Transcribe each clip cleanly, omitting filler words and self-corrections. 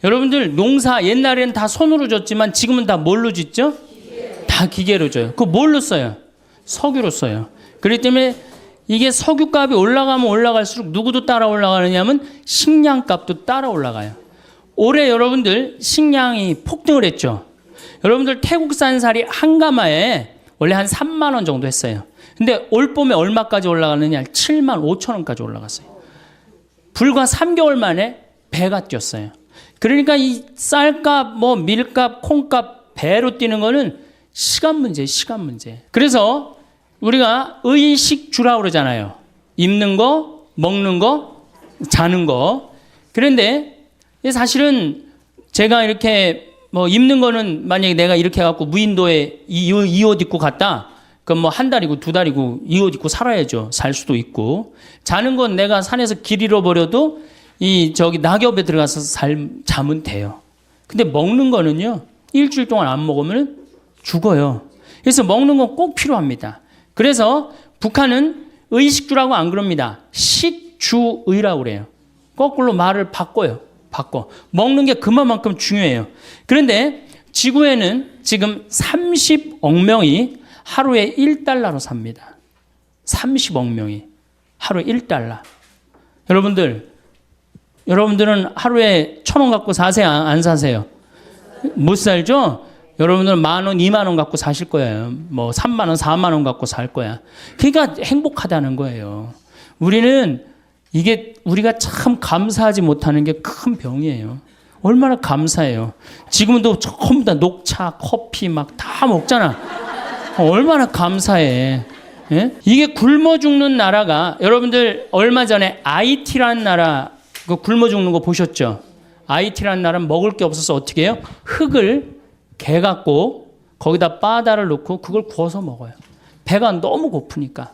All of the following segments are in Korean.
여러분들 농사 옛날에는 다 손으로 졌지만 지금은 다 뭘로 짓죠? 다 기계로 져요. 그거 뭘로 써요? 석유로 써요. 그렇기 때문에 이게 석유값이 올라가면 올라갈수록 누구도 따라 올라가느냐면 식량값도 따라 올라가요. 올해 여러분들 식량이 폭등을 했죠. 여러분들 태국산 쌀이 한 가마에 원래 한 3만 원 정도 했어요. 근데 올 봄에 얼마까지 올라가느냐? 7만 5천 원까지 올라갔어요. 불과 3개월 만에 배가 뛰었어요. 그러니까 이 쌀값, 밀값, 콩값 배로 뛰는 거는 시간 문제예요, 시간 문제. 그래서 우리가 의식주라고 그러잖아요. 입는 거, 먹는 거, 자는 거. 그런데 사실은 제가 이렇게 입는 거는 만약에 내가 이렇게 해갖고 무인도에 이 옷 입고 갔다. 그럼 한 달이고 두 달이고 이 옷 입고 살아야죠. 살 수도 있고. 자는 건 내가 산에서 길 잃어버려도 낙엽에 들어가서 자면 돼요. 근데 먹는 거는요, 일주일 동안 안 먹으면 죽어요. 그래서 먹는 건 꼭 필요합니다. 그래서 북한은 의식주라고 안 그럽니다. 식주의라고 그래요. 거꾸로 말을 바꿔요. 먹는 게 그만큼 중요해요. 그런데 지구에는 지금 30억 명이 하루에 1달러로 삽니다. 30억 명이 하루에 1달러. 여러분들은 하루에 1,000원 갖고 사세요? 안 사세요? 못 살죠? 여러분들은 10,000원, 20,000원 갖고 사실 거예요. 3만 원, 4만 원 갖고 살 거야. 그러니까 행복하다는 거예요. 우리가 참 감사하지 못하는 게 큰 병이에요. 얼마나 감사해요. 지금도 전부 다 녹차, 커피 막 다 먹잖아. 얼마나 감사해. 예? 이게 굶어 죽는 나라가, 여러분들 얼마 전에 IT라는 나라 그 굶어 죽는 거 보셨죠? IT라는 나라는 먹을 게 없어서 어떻게 해요? 흙을 개갖고 거기다 바다를 넣고 그걸 구워서 먹어요. 배가 너무 고프니까.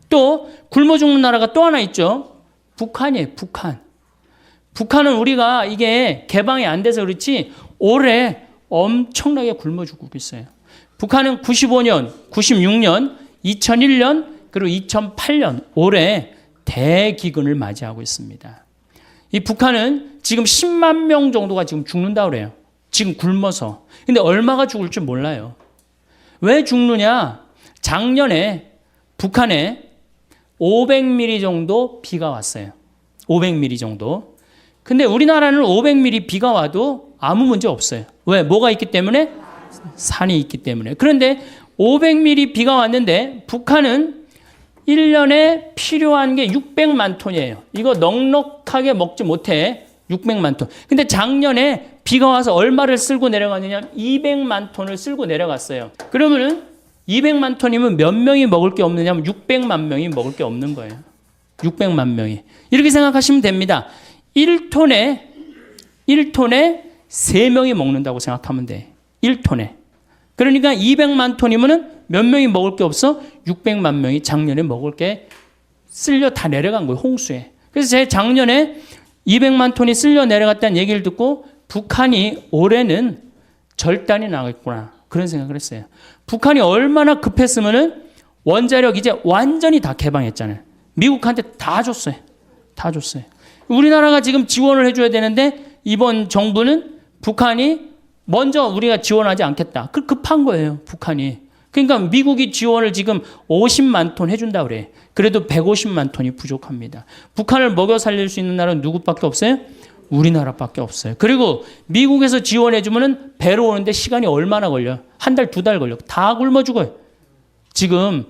또 굶어 죽는 나라가 또 하나 있죠. 북한이에요. 북한은 우리가 이게 개방이 안 돼서 그렇지 올해 엄청나게 굶어 죽고 있어요. 북한은 95년, 96년, 2001년 그리고 2008년 올해 대기근을 맞이하고 있습니다. 이 북한은 지금 10만 명 정도가 지금 죽는다고 그래요. 지금 굶어서. 근데 얼마가 죽을 줄 몰라요. 왜 죽느냐? 작년에 북한에 500mm 정도 비가 왔어요. 500mm 정도. 근데 우리나라는 500mm 비가 와도 아무 문제 없어요. 왜? 뭐가 있기 때문에? 산이 있기 때문에. 그런데 500mm 비가 왔는데 북한은 1년에 필요한 게 600만 톤이에요. 이거 넉넉하게 먹지 못해. 600만 톤. 근데 작년에 비가 와서 얼마를 쓸고 내려갔느냐? 200만 톤을 쓸고 내려갔어요. 그러면은 200만 톤이면 몇 명이 먹을 게 없느냐면 600만 명이 먹을 게 없는 거예요. 600만 명이. 이렇게 생각하시면 됩니다. 1톤에 3명이 먹는다고 생각하면 돼. 1톤에. 그러니까 200만 톤이면은 몇 명이 먹을 게 없어? 600만 명이 작년에 먹을 게 쓸려 다 내려간 거예요. 홍수에. 그래서 제가 작년에 200만 톤이 쓸려 내려갔다는 얘기를 듣고 북한이 올해는 절단이 나겠구나. 그런 생각을 했어요. 북한이 얼마나 급했으면은 원자력 이제 완전히 다 개방했잖아요. 미국한테 다 줬어요. 우리나라가 지금 지원을 해줘야 되는데 이번 정부는 북한이 먼저 우리가 지원하지 않겠다. 그 급한 거예요, 북한이. 그러니까 미국이 지원을 지금 50만 톤 해준다 그래. 그래도 150만 톤이 부족합니다. 북한을 먹여 살릴 수 있는 나라는 누구밖에 없어요? 우리나라밖에 없어요. 그리고 미국에서 지원해주면은 배로 오는데 시간이 얼마나 걸려? 한 달, 두 달 걸려. 다 굶어 죽어요.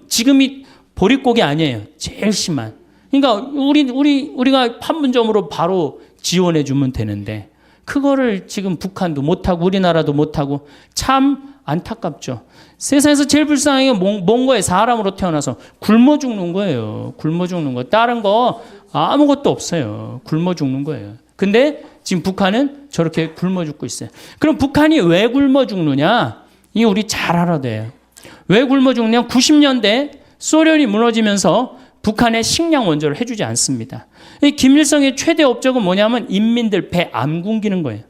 지금이 보릿고기 아니에요. 제일 심한. 그러니까 우리가 판문점으로 바로 지원해주면 되는데 그거를 지금 북한도 못하고 우리나라도 못하고 참 안타깝죠. 세상에서 제일 불쌍한 게 뭔 거예요? 사람으로 태어나서 굶어 죽는 거예요. 굶어 죽는 거. 다른 거 아무것도 없어요. 굶어 죽는 거예요. 근데 지금 북한은 저렇게 굶어 죽고 있어요. 그럼 북한이 왜 굶어 죽느냐? 이게 우리 잘 알아야 돼요. 왜 굶어 죽느냐? 90년대 소련이 무너지면서 북한에 식량 원조를 해주지 않습니다. 김일성의 최대 업적은 뭐냐면 인민들 배 안 굶기는 거예요.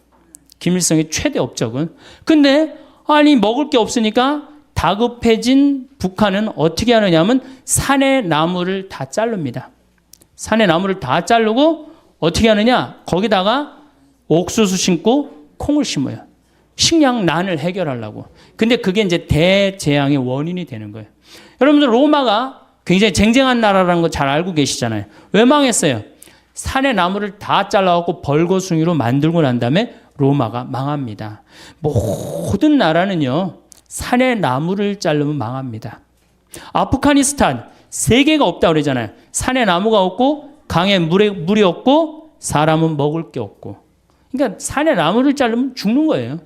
김일성의 최대 업적은. 근데 먹을 게 없으니까 다급해진 북한은 어떻게 하느냐면 산의 나무를 다 자릅니다. 산의 나무를 다 자르고 어떻게 하느냐? 거기다가 옥수수 심고 콩을 심어요. 식량난을 해결하려고. 근데 그게 이제 대재앙의 원인이 되는 거예요. 여러분들 로마가 굉장히 쟁쟁한 나라라는 거 잘 알고 계시잖아요. 왜 망했어요? 산의 나무를 다 잘라갖고 벌거숭이로 만들고 난 다음에 로마가 망합니다. 모든 나라는요, 산의 나무를 자르면 망합니다. 아프가니스탄, 세계가 없다고 그러잖아요. 산에 나무가 없고, 강에 물이 없고, 사람은 먹을 게 없고. 그러니까 산에 나무를 자르면 죽는 거예요.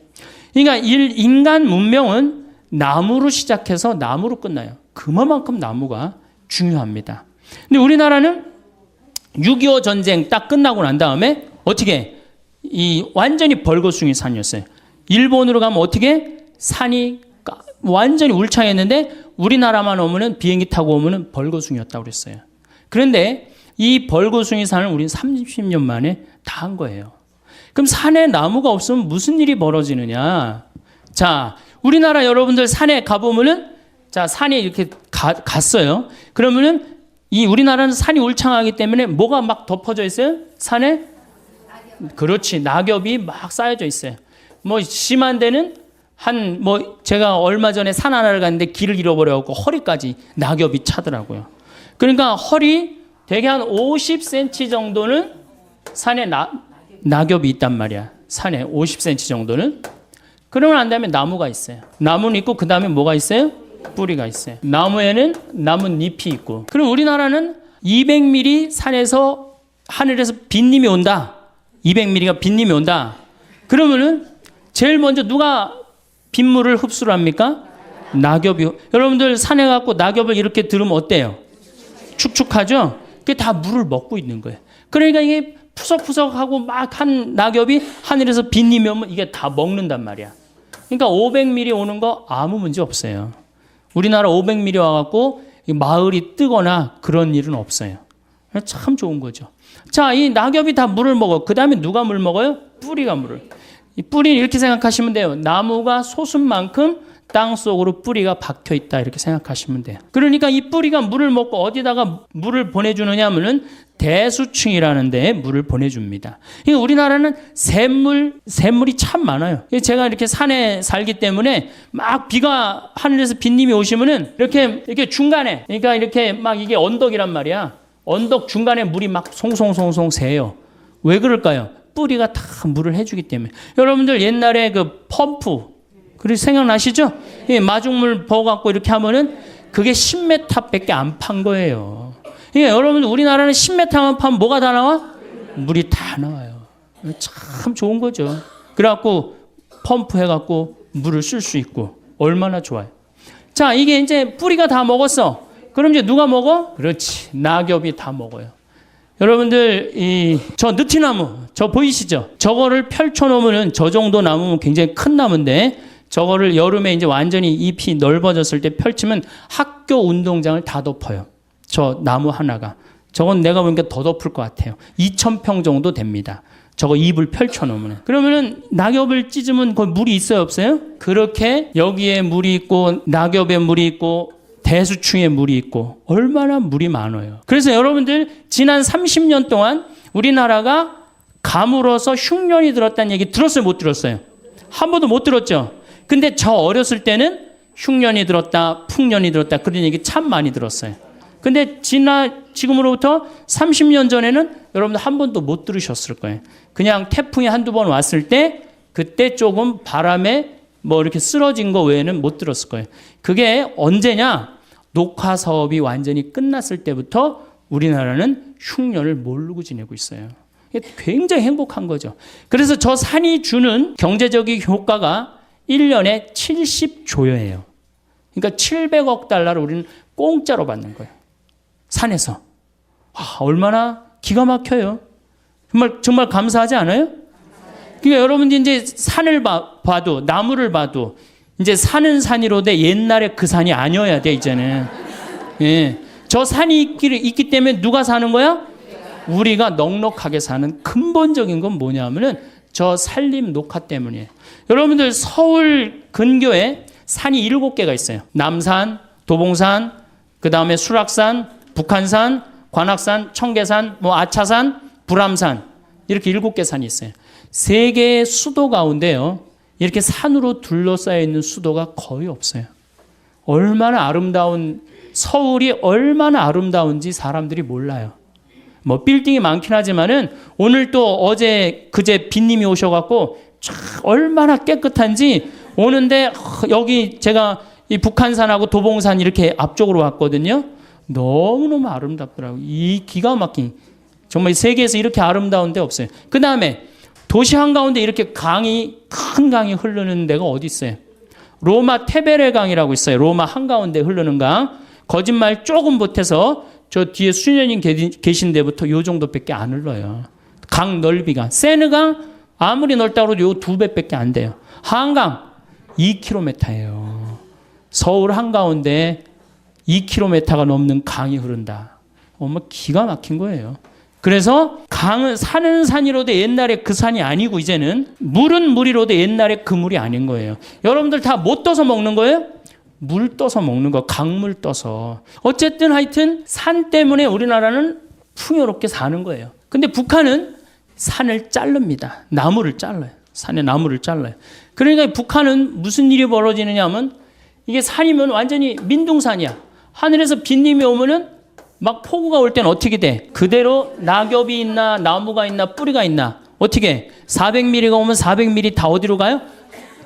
그러니까 인간 문명은 나무로 시작해서 나무로 끝나요. 그만큼 나무가 중요합니다. 근데 우리나라는 6.25 전쟁 딱 끝나고 난 다음에 어떻게 완전히 벌거숭이 산이었어요. 일본으로 가면 어떻게 산이 완전히 울창했는데 우리나라만 오면은 비행기 타고 오면은 벌거숭이였다고 그랬어요. 그런데 이 벌거숭이 산을 우리는 30년 만에 다 한 거예요. 그럼 산에 나무가 없으면 무슨 일이 벌어지느냐? 자, 우리나라 여러분들 산에 가보면은 자, 산에 이렇게 갔어요. 그러면은 우리나라는 산이 울창하기 때문에 뭐가 막 덮어져 있어요? 산에? 그렇지. 낙엽이 막 쌓여져 있어요. 뭐 심한 데는 제가 얼마 전에 산 하나를 갔는데 길을 잃어버려갖고 허리까지 낙엽이 차더라고요. 그러니까 허리 대개 한 50cm 정도는 산에 낙엽이 있단 말이야. 산에 50cm 정도는. 그러고 난 다음에 나무가 있어요. 나무는 있고 그 다음에 뭐가 있어요? 뿌리가 있어요. 나무에는 나뭇잎이 있고. 그럼 우리나라는 200mm 산에서 하늘에서 빗님이 온다. 200mm가 빗님이 온다. 그러면은 제일 먼저 누가 빗물을 흡수를 합니까? 낙엽이. 여러분들 산에 가고 낙엽을 이렇게 들으면 어때요? 축축하죠? 그게 다 물을 먹고 있는 거예요. 그러니까 이게 푸석푸석하고 막 한 낙엽이 하늘에서 빗님이 오면 이게 다 먹는단 말이야. 그러니까 500mm 오는 거 아무 문제 없어요. 우리나라 500mm 와갖고 마을이 뜨거나 그런 일은 없어요. 참 좋은 거죠. 자, 이 낙엽이 다 물을 먹어. 그 다음에 누가 물 먹어요? 뿌리가 물을. 이 뿌리는 이렇게 생각하시면 돼요. 나무가 솟은 만큼 땅 속으로 뿌리가 박혀 있다 이렇게 생각하시면 돼요. 그러니까 이 뿌리가 물을 먹고 어디다가 물을 보내주느냐 하면은 대수층이라는 데에 물을 보내줍니다. 그러니까 우리나라는 샘물이 참 많아요. 제가 이렇게 산에 살기 때문에 막 비가 하늘에서 빗님이 오시면은 이렇게 중간에, 그러니까 이렇게 막 이게 언덕이란 말이야. 언덕 중간에 물이 막 송송송송 새요. 왜 그럴까요? 뿌리가 다 물을 해주기 때문에. 여러분들 옛날에 그 펌프, 그래서 생각나시죠? 마중물 부어갖고 이렇게 하면은 그게 10m밖에 안 판 거예요. 그러니까 여러분들 우리나라는 10m만 파면 뭐가 다 나와? 물이 다 나와요. 참 좋은 거죠. 그래갖고 펌프 해갖고 물을 쓸 수 있고 얼마나 좋아요. 자, 이게 이제 뿌리가 다 먹었어. 그럼 이제 누가 먹어? 그렇지. 낙엽이 다 먹어요. 여러분들 저 느티나무 저 보이시죠? 저거를 펼쳐놓으면 저 정도 나무면 굉장히 큰 나무인데 저거를 여름에 이제 완전히 잎이 넓어졌을 때 펼치면 학교 운동장을 다 덮어요. 저 나무 하나가. 저건 내가 보니까 더 덮을 것 같아요. 2,000평 정도 됩니다. 저거 잎을 펼쳐놓으면. 그러면은 낙엽을 찢으면 거기 물이 있어요, 없어요? 그렇게 여기에 물이 있고 낙엽에 물이 있고 대수층에 물이 있고 얼마나 물이 많아요. 그래서 여러분들 지난 30년 동안 우리나라가 가물어서 흉년이 들었다는 얘기 들었어요, 못 들었어요? 한 번도 못 들었죠? 근데 저 어렸을 때는 흉년이 들었다, 풍년이 들었다 그런 얘기 참 많이 들었어요. 근데 지금으로부터 30년 전에는 여러분들 한 번도 못 들으셨을 거예요. 그냥 태풍이 한두 번 왔을 때 그때 조금 바람에 뭐 이렇게 쓰러진 거 외에는 못 들었을 거예요. 그게 언제냐? 녹화 사업이 완전히 끝났을 때부터 우리나라는 흉년을 모르고 지내고 있어요. 굉장히 행복한 거죠. 그래서 저 산이 주는 경제적인 효과가 1년에 70조예요. 그러니까 700억 달러를 우리는 공짜로 받는 거예요. 산에서. 얼마나 기가 막혀요. 정말 감사하지 않아요? 그러니까 여러분들이 이제 산을 봐도 나무를 봐도 이제 산은 산이로 돼 옛날에 그 산이 아니어야 돼 이제는. 예. 저 산이 있기 때문에 누가 사는 거야? 우리가 넉넉하게 사는 근본적인 건 뭐냐면은 저 산림 녹화 때문이에요. 여러분들 서울 근교에 산이 7개가 있어요. 남산, 도봉산, 그 다음에 수락산, 북한산, 관악산, 청계산, 아차산, 불암산 이렇게 7개 산이 있어요. 세계의 수도 가운데요, 이렇게 산으로 둘러싸여 있는 수도가 거의 없어요. 얼마나 아름다운, 서울이 얼마나 아름다운지 사람들이 몰라요. 뭐 빌딩이 많긴 하지만은 오늘 또 어제 그제 빈님이 오셔갖고 얼마나 깨끗한지 오는데, 여기 제가 이 북한산하고 도봉산 이렇게 앞쪽으로 왔거든요. 너무너무 아름답더라고요. 이 기가 막힌, 정말 세계에서 이렇게 아름다운 데 없어요. 그 다음에 도시 한가운데 이렇게 큰 강이 흐르는 데가 어디 있어요? 로마 테베레 강이라고 있어요. 로마 한가운데 흐르는 강. 거짓말 조금 못해서 저 뒤에 수녀님 계신 데부터 요 정도밖에 안 흘러요. 강 넓이가. 세느강 아무리 넓다고 해도 요 2배밖에 안 돼요. 한강 2km예요. 서울 한가운데 2km가 넘는 강이 흐른다. 정말 기가 막힌 거예요. 그래서 강은 산은 산이로도 옛날에 그 산이 아니고 이제는 물은 물이로도 옛날에 그 물이 아닌 거예요. 여러분들 다 못 떠서 먹는 거예요? 물 떠서 먹는 거, 강물 떠서. 어쨌든 하여튼 산 때문에 우리나라는 풍요롭게 사는 거예요. 근데 북한은 산을 자릅니다. 나무를 잘라요. 산에 나무를 잘라요. 그러니까 북한은 무슨 일이 벌어지느냐 하면, 이게 산이면 완전히 민둥산이야. 하늘에서 빗님이 오면은 막 폭우가 올 때는 어떻게 돼? 그대로 낙엽이 있나 나무가 있나 뿌리가 있나? 어떻게? 400mm가 오면 400mm 다 어디로 가요?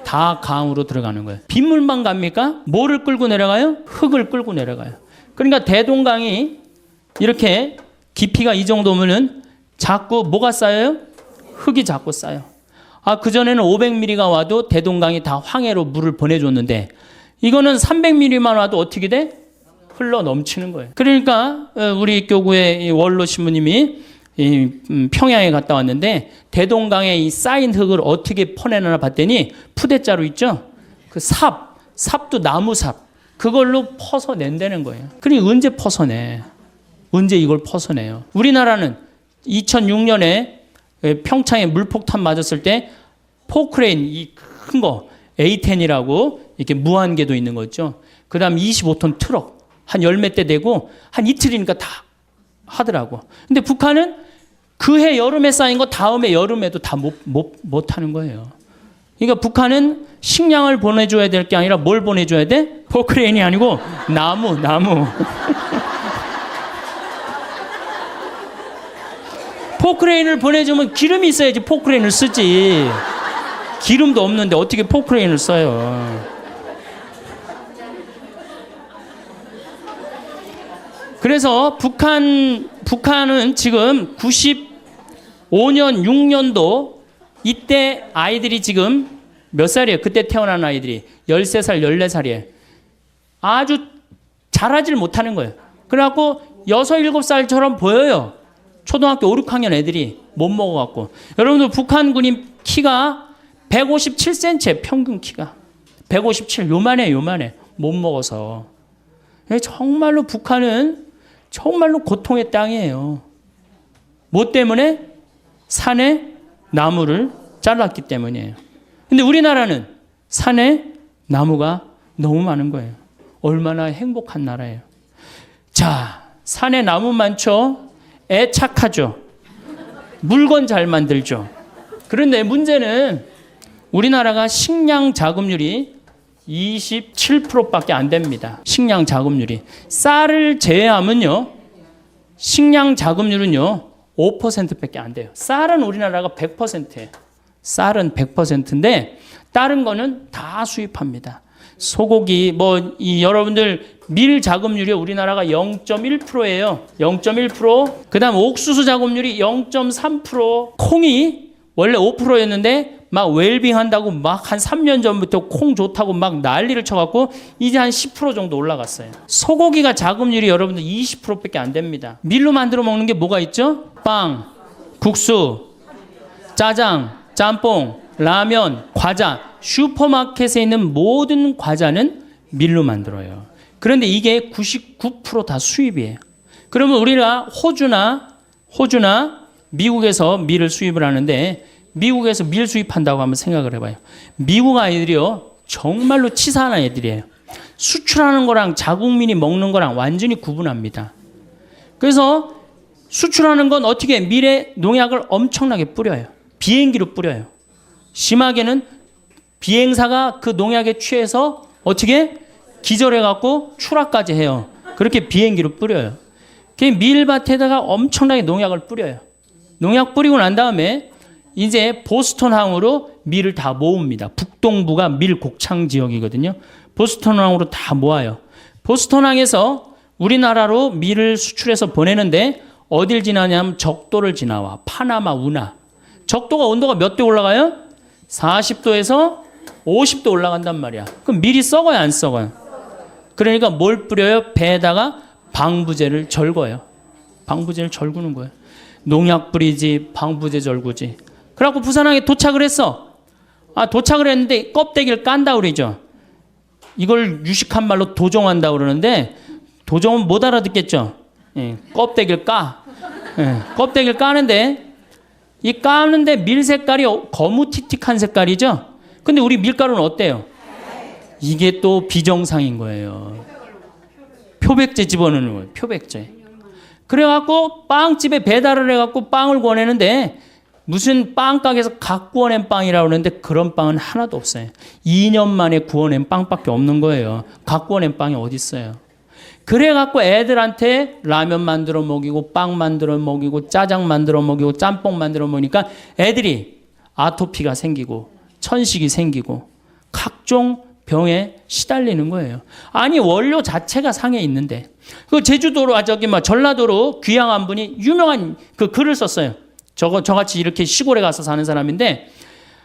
다 강으로 들어가는 거예요. 빗물만 갑니까? 뭐를 끌고 내려가요? 흙을 끌고 내려가요. 그러니까 대동강이 이렇게 깊이가 이 정도면은 자꾸 뭐가 쌓여요? 흙이 자꾸 쌓여. 그전에는 500mm가 와도 대동강이 다 황해로 물을 보내줬는데, 이거는 300mm만 와도 어떻게 돼? 흘러 넘치는 거예요. 그러니까 우리 교구의 원로 신부님이 평양에 갔다 왔는데, 대동강에 이 쌓인 흙을 어떻게 퍼내나 봤더니 푸대자루 있죠? 그 삽도 나무삽, 그걸로 퍼서 낸다는 거예요. 그러니 언제 퍼서내? 언제 이걸 퍼서내요? 우리나라는 2006년에 평창에 물폭탄 맞았을 때 포크레인, 이 큰 거 A10이라고 이렇게 무한궤도 있는 거 있죠? 그 다음 25톤 트럭 한 열몇 대 되고 한 이틀이니까 다 하더라고. 근데 북한은 그 해 여름에 쌓인 거 다음에 여름에도 다 못 하는 거예요. 그러니까 북한은 식량을 보내줘야 될 게 아니라 뭘 보내줘야 돼? 포크레인이 아니고 나무. 포크레인을 보내주면 기름이 있어야지 포크레인을 쓰지. 기름도 없는데 어떻게 포크레인을 써요? 그래서 북한은 지금 95년, 6년도 이때 아이들이 지금 몇 살이에요? 그때 태어난 아이들이 13살, 14살이에요. 아주 자라질 못하는 거예요. 그래갖고 6, 7살처럼 보여요. 초등학교 5, 6학년 애들이 못 먹어갖고. 여러분들 북한 군인 키가 157cm, 평균 키가 157, 요만해. 못 먹어서. 정말로 북한은 정말로 고통의 땅이에요. 뭐 때문에? 산에 나무를 잘랐기 때문이에요. 근데 우리나라는 산에 나무가 너무 많은 거예요. 얼마나 행복한 나라예요. 자, 산에 나무 많죠? 애 착하죠? 물건 잘 만들죠? 그런데 문제는 우리나라가 식량 자급률이 27%밖에 안 됩니다. 식량 자급률이. 쌀을 제외하면요, 식량 자급률은요 5%밖에 안 돼요. 쌀은 우리나라가 100%예요. 쌀은 100%인데 다른 거는 다 수입합니다. 소고기, 여러분들 밀 자급률이 우리나라가 0.1%예요. 0.1%. 그 다음 옥수수 자급률이 0.3%. 콩이 원래 5%였는데 막 웰빙 한다고 막 한 3년 전부터 콩 좋다고 막 난리를 쳐갖고 이제 한 10% 정도 올라갔어요. 소고기가 자급률이 여러분들 20%밖에 안 됩니다. 밀로 만들어 먹는 게 뭐가 있죠? 빵, 국수, 짜장, 짬뽕, 라면, 과자. 슈퍼마켓에 있는 모든 과자는 밀로 만들어요. 그런데 이게 99% 다 수입이에요. 그러면 우리가 호주나 미국에서 밀을 수입을 하는데, 미국에서 밀 수입한다고 한번 생각을 해봐요. 미국 아이들이요 정말로 치사한 애들이에요. 수출하는 거랑 자국민이 먹는 거랑 완전히 구분합니다. 그래서 수출하는 건 어떻게 밀에 농약을 엄청나게 뿌려요. 비행기로 뿌려요. 심하게는 비행사가 그 농약에 취해서 어떻게 기절해갖고 추락까지 해요. 그렇게 비행기로 뿌려요. 밀밭에다가 엄청나게 농약을 뿌려요. 농약 뿌리고 난 다음에 이제 보스턴항으로 밀을 다 모읍니다. 북동부가 밀 곡창 지역이거든요. 보스턴항으로 다 모아요. 보스턴항에서 우리나라로 밀을 수출해서 보내는데 어딜 지나냐면 적도를 지나와. 파나마, 운하. 적도가 온도가 몇 도 올라가요? 40도에서 50도 올라간단 말이야. 그럼 밀이 썩어요, 안 썩어요? 그러니까 뭘 뿌려요? 배에다가 방부제를 절거요. 방부제를 절구는 거예요. 농약 뿌리지, 방부제 절구지. 그래갖고 부산항에 도착을 했어. 도착을 했는데 껍데기를 깐다 그러죠. 이걸 유식한 말로 도종한다 그러는데 도종은 못 알아듣겠죠. 예, 껍데기를 까. 예, 껍데기를 까는데 이 까는데 밀 색깔이 거무튀틱한 색깔이죠. 근데 우리 밀가루는 어때요? 이게 또 비정상인 거예요. 표백제 집어넣는 거예요. 표백제. 그래갖고 빵집에 배달을 해갖고 빵을 구워내는데 무슨 빵가게에서 각 구워낸 빵이라고 그러는데 그런 빵은 하나도 없어요. 2년 만에 구워낸 빵밖에 없는 거예요. 각 구워낸 빵이 어디 있어요. 그래갖고 애들한테 라면 만들어 먹이고 빵 만들어 먹이고 짜장 만들어 먹이고 짬뽕 만들어 먹으니까 애들이 아토피가 생기고 천식이 생기고 각종 병에 시달리는 거예요. 아니 원료 자체가 상해 있는데 그 제주도로 전라도로 귀향한 분이 유명한 그 글을 썼어요. 저같이 이렇게 시골에 가서 사는 사람인데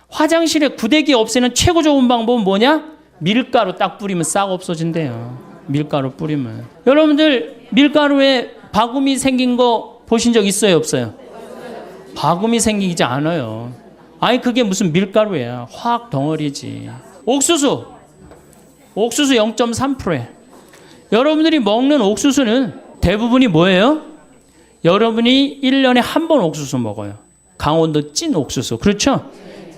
화장실에 구데기 없애는 최고 좋은 방법은 뭐냐? 밀가루 딱 뿌리면 싹 없어진대요. 밀가루 뿌리면. 여러분들 밀가루에 바구미 생긴 거 보신 적 있어요, 없어요? 바구미 생기지 않아요. 아니 그게 무슨 밀가루예요. 화학 덩어리지. 옥수수 0.3%에 여러분들이 먹는 옥수수는 대부분이 뭐예요? 여러분이 1년에 한 번 옥수수 먹어요. 강원도 찐 옥수수. 그렇죠?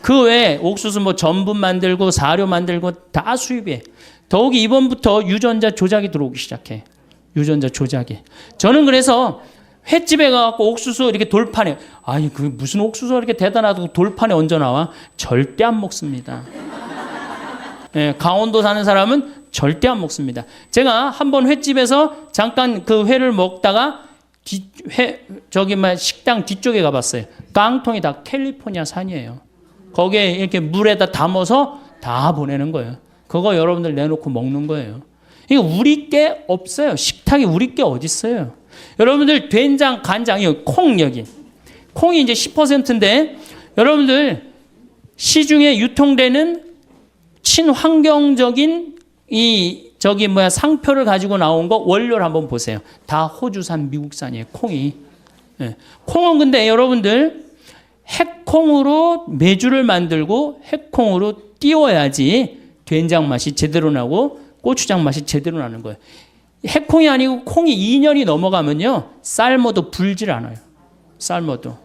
그 외에 옥수수 뭐 전분 만들고 사료 만들고 다 수입해. 더욱이 이번부터 유전자 조작이 들어오기 시작해. 유전자 조작이. 저는 그래서 횟집에 가갖고 옥수수 이렇게 돌판에 아니 그 무슨 옥수수 이렇게 대단하다고 돌판에 얹어 나와? 절대 안 먹습니다. 예, 강원도 사는 사람은 절대 안 먹습니다. 제가 한번 횟집에서 잠깐 그 회를 먹다가 식당 뒤쪽에 가봤어요. 깡통이 다 캘리포니아 산이에요. 거기에 이렇게 물에다 담아서 다 보내는 거예요. 그거 여러분들 내놓고 먹는 거예요. 이거 우리 게 없어요. 식탁이 우리 게 어디 있어요? 여러분들 된장, 간장, 콩 여기. 콩이 이제 10%인데 여러분들 시중에 유통되는 친환경적인 상표를 가지고 나온 거 원료를 한번 보세요. 다 호주산, 미국산이에요. 콩이. 네. 콩은 근데 여러분들 핵콩으로 메주를 만들고 핵콩으로 띄워야지 된장 맛이 제대로 나고 고추장 맛이 제대로 나는 거예요. 핵콩이 아니고 콩이 2년이 넘어가면요. 삶아도 불질 않아요. 삶아도.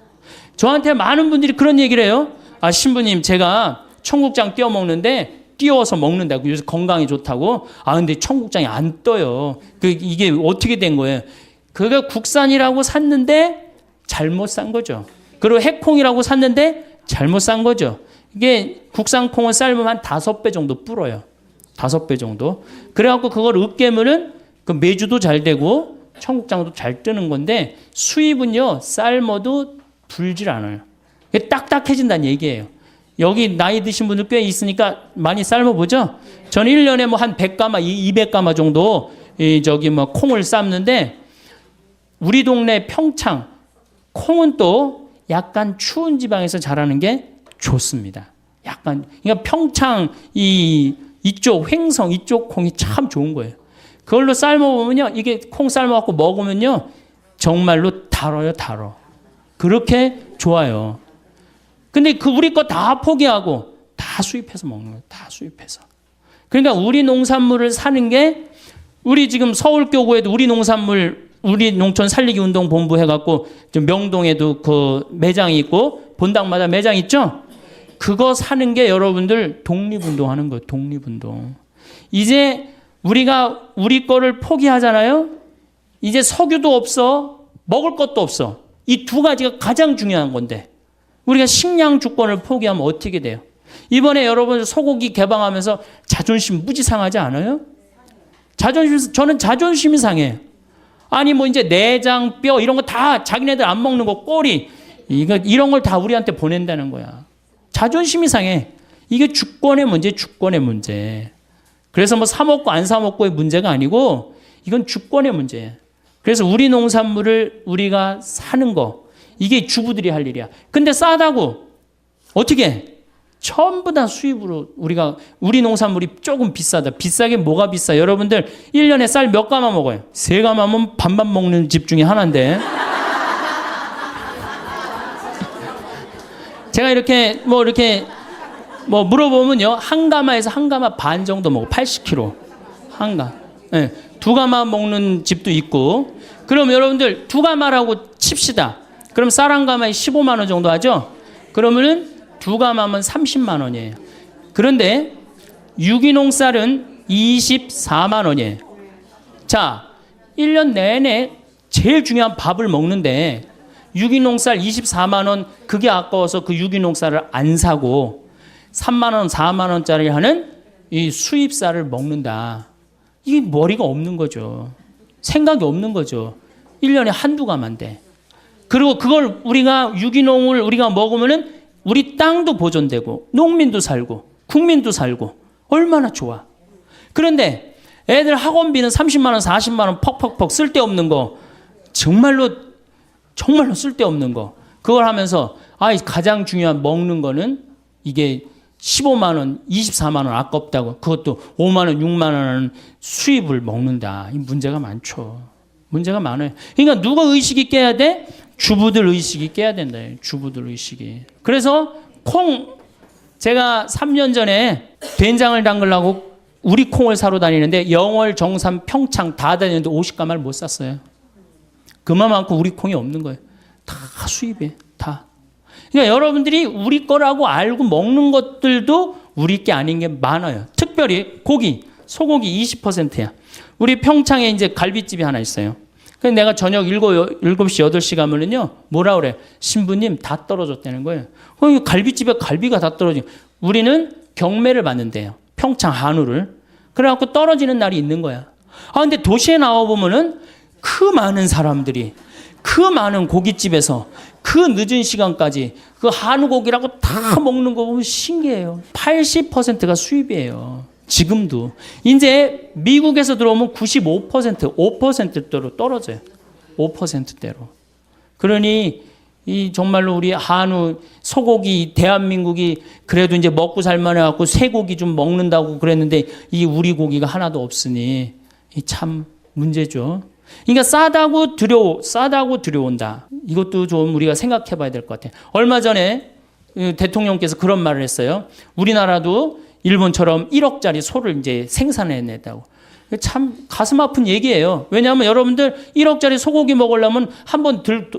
저한테 많은 분들이 그런 얘기를 해요. 신부님 제가 청국장 띄워 먹는데 띄워서 먹는다고 요새 건강에 좋다고. 근데 청국장이 안 떠요. 이게 어떻게 된 거예요? 그거 국산이라고 샀는데 잘못 산 거죠. 그리고 핵콩이라고 샀는데 잘못 산 거죠. 이게 국산 콩을 삶으면 한 5배 정도 불어요. 5배 정도. 그래갖고 그걸 으깨면은 그 메주도 잘 되고 청국장도 잘 뜨는 건데 수입은요 삶아도 불질 않아요. 딱딱해진다는 얘기예요. 여기 나이 드신 분들 꽤 있으니까 많이 삶아보죠. 저는 1년에 뭐 한 100가마, 200가마 정도 콩을 삶는데 우리 동네 평창 콩은 또 약간 추운 지방에서 자라는 게 좋습니다. 그러니까 평창 이쪽 횡성 이쪽 콩이 참 좋은 거예요. 그걸로 삶아보면요, 이게 콩 삶아갖고 먹으면요, 정말로 달아요. 그렇게 좋아요. 근데 우리 거 다 포기하고 다 수입해서 먹는 거예요. 다 수입해서. 그러니까 우리 농산물을 사는 게 우리 지금 서울교구에도 우리 농촌 살리기 운동 본부 해갖고 명동에도 그 매장이 있고 본당마다 매장 있죠? 그거 사는 게 여러분들 독립운동 하는 거예요. 독립운동. 이제 우리가 우리 거를 포기하잖아요. 이제 석유도 없어. 먹을 것도 없어. 이 두 가지가 가장 중요한 건데 우리가 식량 주권을 포기하면 어떻게 돼요? 이번에 여러분 소고기 개방하면서 자존심 무지 상하지 않아요? 저는 자존심이 상해요. 아니 뭐 이제 내장, 뼈 이런 거 다 자기네들 안 먹는 거 꼬리 이런 걸 다 우리한테 보낸다는 거야. 자존심이 상해. 이게 주권의 문제, 주권의 문제. 그래서 뭐 사 먹고 안 사 먹고의 문제가 아니고 이건 주권의 문제예요. 그래서 우리 농산물을 우리가 사는 거 이게 주부들이 할 일이야. 근데 싸다고 어떻게 해? 전부 다 수입으로 우리 농산물이 조금 비싸다. 비싸게 뭐가 비싸? 여러분들 1년에 쌀 몇 가마 먹어요? 3가마면 반반 먹는 집 중에 하나인데. 제가 이렇게 물어보면요. 한 가마에서 한 가마 반 정도 먹어. 80kg. 네. 2가마 먹는 집도 있고. 그럼 여러분들 2가마라고 칩시다. 그럼 쌀 한 가마에 15만 원 정도 하죠? 그러면은 2가마면 30만 원이에요. 그런데 유기농 쌀은 24만 원이에요. 자, 1년 내내 제일 중요한 밥을 먹는데 유기농 쌀 24만 원 그게 아까워서 그 유기농 쌀을 안 사고 3만 원, 4만 원짜리 하는 이 수입 쌀을 먹는다. 이게 머리가 없는 거죠. 생각이 없는 거죠. 1년에 한두 가마인데. 그리고 그걸 유기농을 우리가 먹으면은 우리 땅도 보존되고 농민도 살고 국민도 살고 얼마나 좋아. 그런데 애들 학원비는 30만 원, 40만 원 퍽퍽퍽 쓸데없는 거 정말로 쓸데없는 거 그걸 하면서 가장 중요한 먹는 거는 이게 15만 원, 24만 원 아깝다고 그것도 5만 원, 6만 원은 수입을 먹는다. 이 문제가 많죠. 문제가 많아요. 그러니까 누가 의식이 깨야 돼? 주부들 의식이 깨야 된다. 주부들 의식이. 그래서 제가 3년 전에 된장을 담그려고 우리 콩을 사러 다니는데 영월, 정삼, 평창 다 다니는데 50가마를 못 샀어요. 그만큼 우리 콩이 없는 거예요. 다 수입이에요. 다. 그러니까 여러분들이 우리 거라고 알고 먹는 것들도 우리 게 아닌 게 많아요. 특별히 고기, 소고기 20%야. 우리 평창에 이제 갈비집이 하나 있어요. 그래서 내가 저녁 7시, 8시 가면은요, 뭐라 그래? 신부님 다 떨어졌다는 거예요. 갈비집에 갈비가 다 떨어지고. 우리는 경매를 받는데요. 평창 한우를. 그래갖고 떨어지는 날이 있는 거야. 근데 도시에 나와보면은 그 많은 사람들이 그 많은 고깃집에서 그 늦은 시간까지 그 한우 고기라고 다 먹는 거 보면 신기해요. 80%가 수입이에요. 지금도. 이제 미국에서 들어오면 95%, 5%대로 떨어져요. 5%대로. 그러니 이 정말로 우리 한우, 소고기, 대한민국이 그래도 이제 먹고 살만 해갖고 쇠고기 좀 먹는다고 그랬는데 이 우리 고기가 하나도 없으니 참 문제죠. 그러니까 싸다고 들여온다. 이것도 좀 우리가 생각해 봐야 될 것 같아요. 얼마 전에 대통령께서 그런 말을 했어요. 우리나라도 일본처럼 1억짜리 소를 이제 생산해냈다고. 참 가슴 아픈 얘기예요. 왜냐하면 여러분들 1억짜리 소고기 먹으려면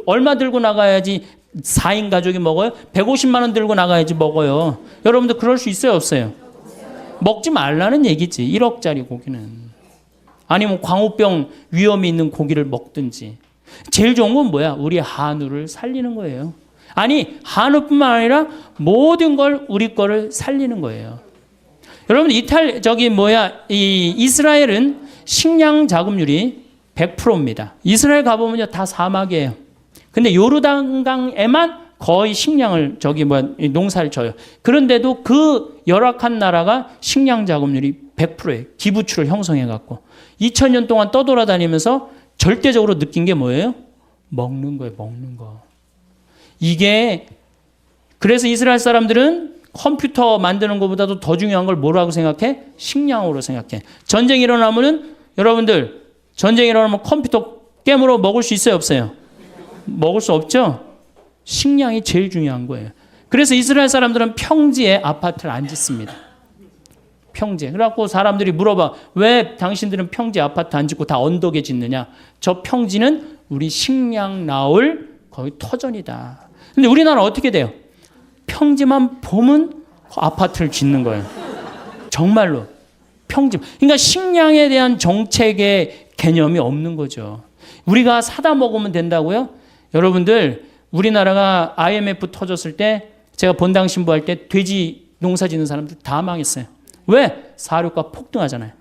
얼마 들고 나가야지 4인 가족이 먹어요? 150만 원 들고 나가야지 먹어요. 여러분들 그럴 수 있어요, 없어요? 먹지 말라는 얘기지. 1억짜리 고기는. 아니면 광우병 위험이 있는 고기를 먹든지. 제일 좋은 건 뭐야? 우리 한우를 살리는 거예요. 아니, 한우뿐만 아니라 모든 걸 우리 거를 살리는 거예요. 여러분 이스라엘은 식량 자급률이 100%입니다. 이스라엘 가보면요 다 사막이에요. 근데 요르단강에만 거의 식량을 농사를 져요. 그런데도 그 열악한 나라가 식량 자급률이 100%예요. 기부출을 형성해 갖고 2000년 동안 떠돌아다니면서 절대적으로 느낀 게 뭐예요? 먹는 거예요, 먹는 거. 그래서 이스라엘 사람들은 컴퓨터 만드는 것보다도 더 중요한 걸 뭐라고 생각해? 식량으로 생각해. 전쟁이 일어나면 컴퓨터 깨물어 먹을 수 있어요, 없어요? 먹을 수 없죠? 식량이 제일 중요한 거예요. 그래서 이스라엘 사람들은 평지에 아파트를 안 짓습니다. 평지에. 그래갖고 사람들이 물어봐. 왜 당신들은 평지에 아파트 안 짓고 다 언덕에 짓느냐? 저 평지는 우리 식량 나올 거의 터전이다. 근데 우리나라는 어떻게 돼요? 평지만 보면 아파트를 짓는 거예요. 정말로. 평지. 그러니까 식량에 대한 정책의 개념이 없는 거죠. 우리가 사다 먹으면 된다고요? 여러분들 우리나라가 IMF 터졌을 때 제가 본당 신부할 때 돼지 농사 짓는 사람들 다 망했어요. 왜? 사료가 폭등하잖아요.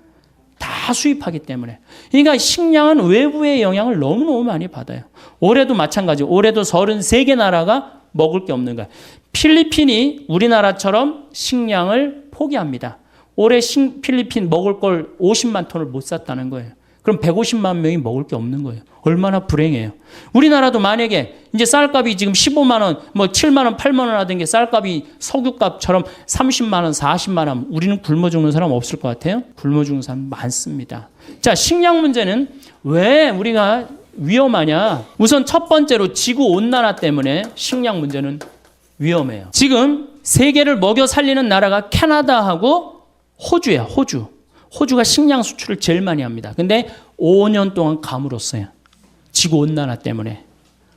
다 수입하기 때문에. 그러니까 식량은 외부의 영향을 너무너무 많이 받아요. 올해도 마찬가지. 올해도 33개 나라가 먹을 게 없는 거야. 필리핀이 우리나라처럼 식량을 포기합니다. 올해 필리핀 먹을 걸 50만 톤을 못 샀다는 거예요. 그럼 150만 명이 먹을 게 없는 거예요. 얼마나 불행해요. 우리나라도 만약에 이제 쌀값이 지금 15만 원, 뭐 7만 원, 8만 원 하던 게 쌀값이 석유값처럼 30만 원, 40만 원, 우리는 굶어 죽는 사람 없을 것 같아요? 굶어 죽는 사람 많습니다. 자, 식량 문제는 왜 우리가 위험하냐? 우선 첫 번째로 지구 온난화 때문에 식량 문제는 위험해요. 지금 세계를 먹여 살리는 나라가 캐나다하고 호주예요. 호주. 호주가 식량 수출을 제일 많이 합니다. 근데 5년 동안 가물었어요. 지구온난화 때문에.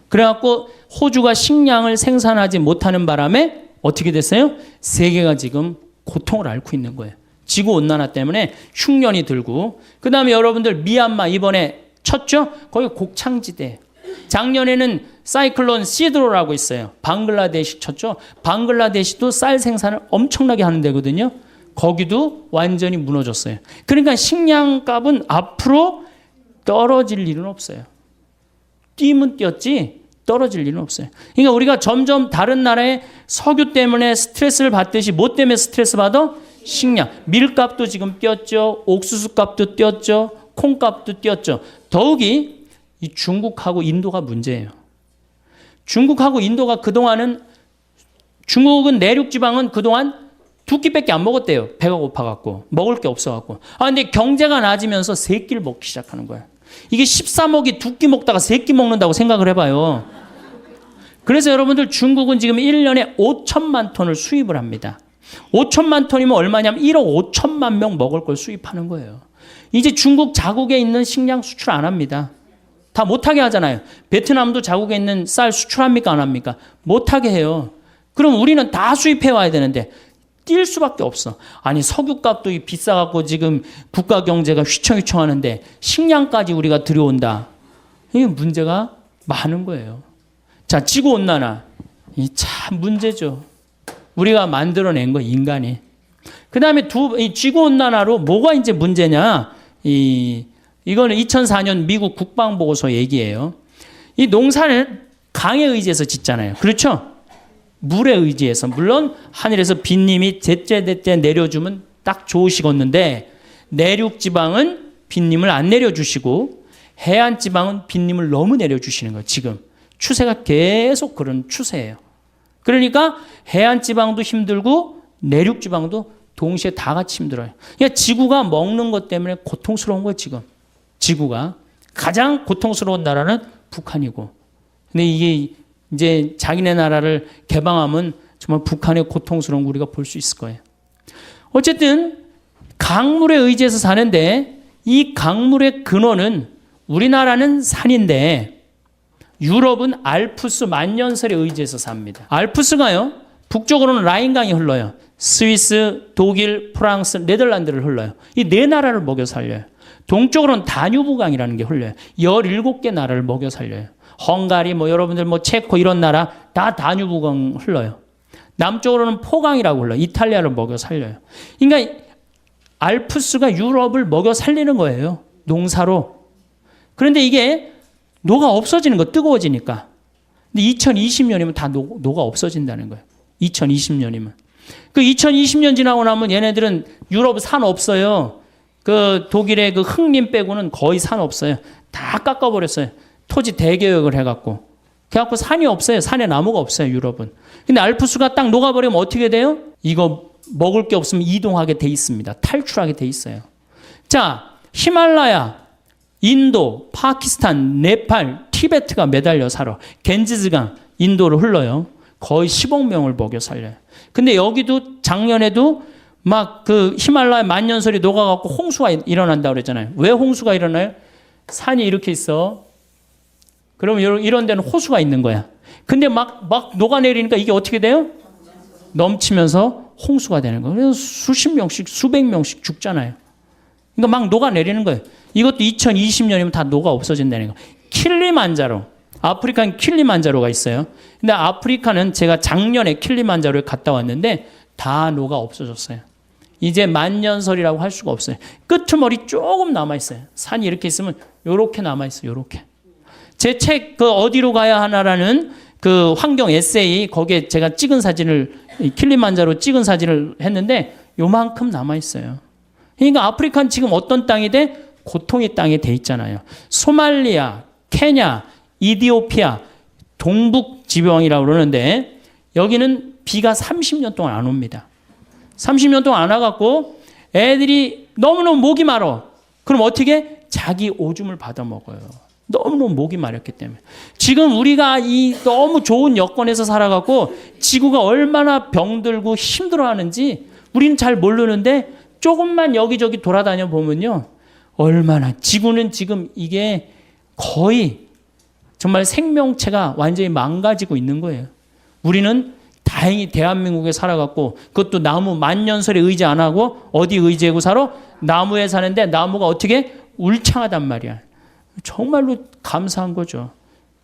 그래갖고 호주가 식량을 생산하지 못하는 바람에 어떻게 됐어요? 세계가 지금 고통을 앓고 있는 거예요. 지구온난화 때문에 흉년이 들고. 그 다음에 여러분들 미얀마 이번에 쳤죠? 거기 곡창지대. 작년에는 사이클론 시드로라고 있어요. 방글라데시 쳤죠? 방글라데시도 쌀 생산을 엄청나게 하는 데거든요. 거기도 완전히 무너졌어요. 그러니까 식량값은 앞으로 떨어질 일은 없어요. 뛰면 뛰었지 떨어질 일은 없어요. 그러니까 우리가 점점 다른 나라의 석유 때문에 스트레스를 받듯이 뭐 때문에 스트레스 받아? 식량. 밀값도 지금 뛰었죠. 옥수수 값도 뛰었죠. 콩값도 뛰었죠. 더욱이 이 중국하고 인도가 문제예요. 중국하고 인도가 그동안은 중국은 내륙 지방은 그동안 두 끼밖에 안 먹었대요. 배가 고파갖고. 먹을 게 없어갖고. 근데 경제가 나아지면서 세 끼를 먹기 시작하는 거야. 이게 13억이 두 끼 먹다가 세 끼 먹는다고 생각을 해봐요. 그래서 여러분들 중국은 지금 1년에 5천만 톤을 수입을 합니다. 5천만 톤이면 얼마냐면 1억 5천만 명 먹을 걸 수입하는 거예요. 이제 중국 자국에 있는 식량 수출 안 합니다. 다 못하게 하잖아요. 베트남도 자국에 있는 쌀 수출합니까? 안 합니까? 못하게 해요. 그럼 우리는 다 수입해 와야 되는데 뛸 수밖에 없어. 아니 석유값도 비싸갖고 지금 국가 경제가 휘청휘청하는데 식량까지 우리가 들여온다. 이게 문제가 많은 거예요. 자, 지구온난화. 이 참 문제죠. 우리가 만들어낸 거 인간이. 그 다음에 이 지구온난화로 뭐가 이제 문제냐. 이거는 2004년 미국 국방보고서 얘기예요. 이 농사는 강에 의지해서 짓잖아요. 그렇죠? 물에 의지해서. 물론 하늘에서 빗님이 제때제때 내려주면 딱 좋으시겠는데 내륙 지방은 빗님을 안 내려주시고 해안 지방은 빗님을 너무 내려주시는 거예요. 지금 추세가 계속 그런 추세예요. 그러니까 해안 지방도 힘들고 내륙 지방도 동시에 다 같이 힘들어요. 그러니까 지구가 먹는 것 때문에 고통스러운 거예요. 지금 지구가 가장 고통스러운 나라는 북한이고. 근데 이게 이제 자기네 나라를 개방하면 정말 북한의 고통스러운 거 우리가 볼 수 있을 거예요. 어쨌든 강물에 의지해서 사는데 이 강물의 근원은 우리나라는 산인데 유럽은 알프스 만년설에 의지해서 삽니다. 알프스가요. 북쪽으로는 라인강이 흘러요. 스위스, 독일, 프랑스, 네덜란드를 흘러요. 이 네 나라를 먹여 살려요. 동쪽으로는 다뉴브강이라는 게 흘러요. 17개 나라를 먹여 살려요. 헝가리, 여러분들 체코 이런 나라 다 다뉴브강 흘러요. 남쪽으로는 포강이라고 흘러요. 이탈리아를 먹여 살려요. 그러니까 알프스가 유럽을 먹여 살리는 거예요. 농사로. 그런데 이게 노가 없어지는 거, 뜨거워지니까. 근데 2020년이면 다 노가 없어진다는 거예요. 2020년이면. 그 2020년 지나고 나면 얘네들은 유럽 산 없어요. 그 독일의 그 흑림 빼고는 거의 산 없어요. 다 깎아버렸어요. 토지 대개혁을 해갖고. 그래갖고 산이 없어요. 산에 나무가 없어요. 유럽은. 근데 알프스가 딱 녹아버리면 어떻게 돼요? 이거 먹을 게 없으면 이동하게 돼 있습니다. 탈출하게 돼 있어요. 자, 히말라야, 인도, 파키스탄, 네팔, 티베트가 매달려 살아. 겐지스강, 인도를 흘러요. 거의 10억 명을 먹여 살려요. 근데 여기도 작년에도 막 그 히말라야 만년설이 녹아갖고 홍수가 일어난다고 그랬잖아요. 왜 홍수가 일어나요? 산이 이렇게 있어. 그러면 이런 데는 호수가 있는 거야. 근데 막 녹아내리니까 이게 어떻게 돼요? 넘치면서 홍수가 되는 거예요. 그래서 수십 명씩, 수백 명씩 죽잖아요. 그러니까 막 녹아내리는 거예요. 이것도 2020년이면 다 녹아 없어진다는 거예요. 킬리만자로. 아프리카는 킬리만자로가 있어요. 근데 아프리카는 제가 작년에 킬리만자로에 갔다 왔는데 다 녹아 없어졌어요. 이제 만년설이라고 할 수가 없어요. 끄트머리 조금 남아있어요. 산이 이렇게 있으면 요렇게 남아있어요. 요렇게. 제 책 그 어디로 가야 하나라는 그 환경 에세이 거기에 제가 찍은 사진을 킬리만자로 찍은 사진을 했는데 요만큼 남아있어요. 그러니까 아프리카는 지금 어떤 땅이 돼? 고통의 땅에 돼 있잖아요. 소말리아, 케냐, 이디오피아, 동북 지방이라고 그러는데 여기는 비가 30년 동안 안 옵니다. 30년 동안 안 와갖고 애들이 너무너무 목이 마르. 그럼 어떻게? 자기 오줌을 받아 먹어요. 너무너무 목이 마렸기 때문에. 지금 우리가 이 너무 좋은 여건에서 살아갖고 지구가 얼마나 병들고 힘들어하는지 우리는 잘 모르는데 조금만 여기저기 돌아다녀 보면요. 얼마나 지구는 지금 이게 거의 정말 생명체가 완전히 망가지고 있는 거예요. 우리는 다행히 대한민국에 살아갖고 그것도 나무 만년설에 의지 안 하고 어디 의지하고 살아? 나무에 사는데 나무가 어떻게? 울창하단 말이야. 정말로 감사한 거죠.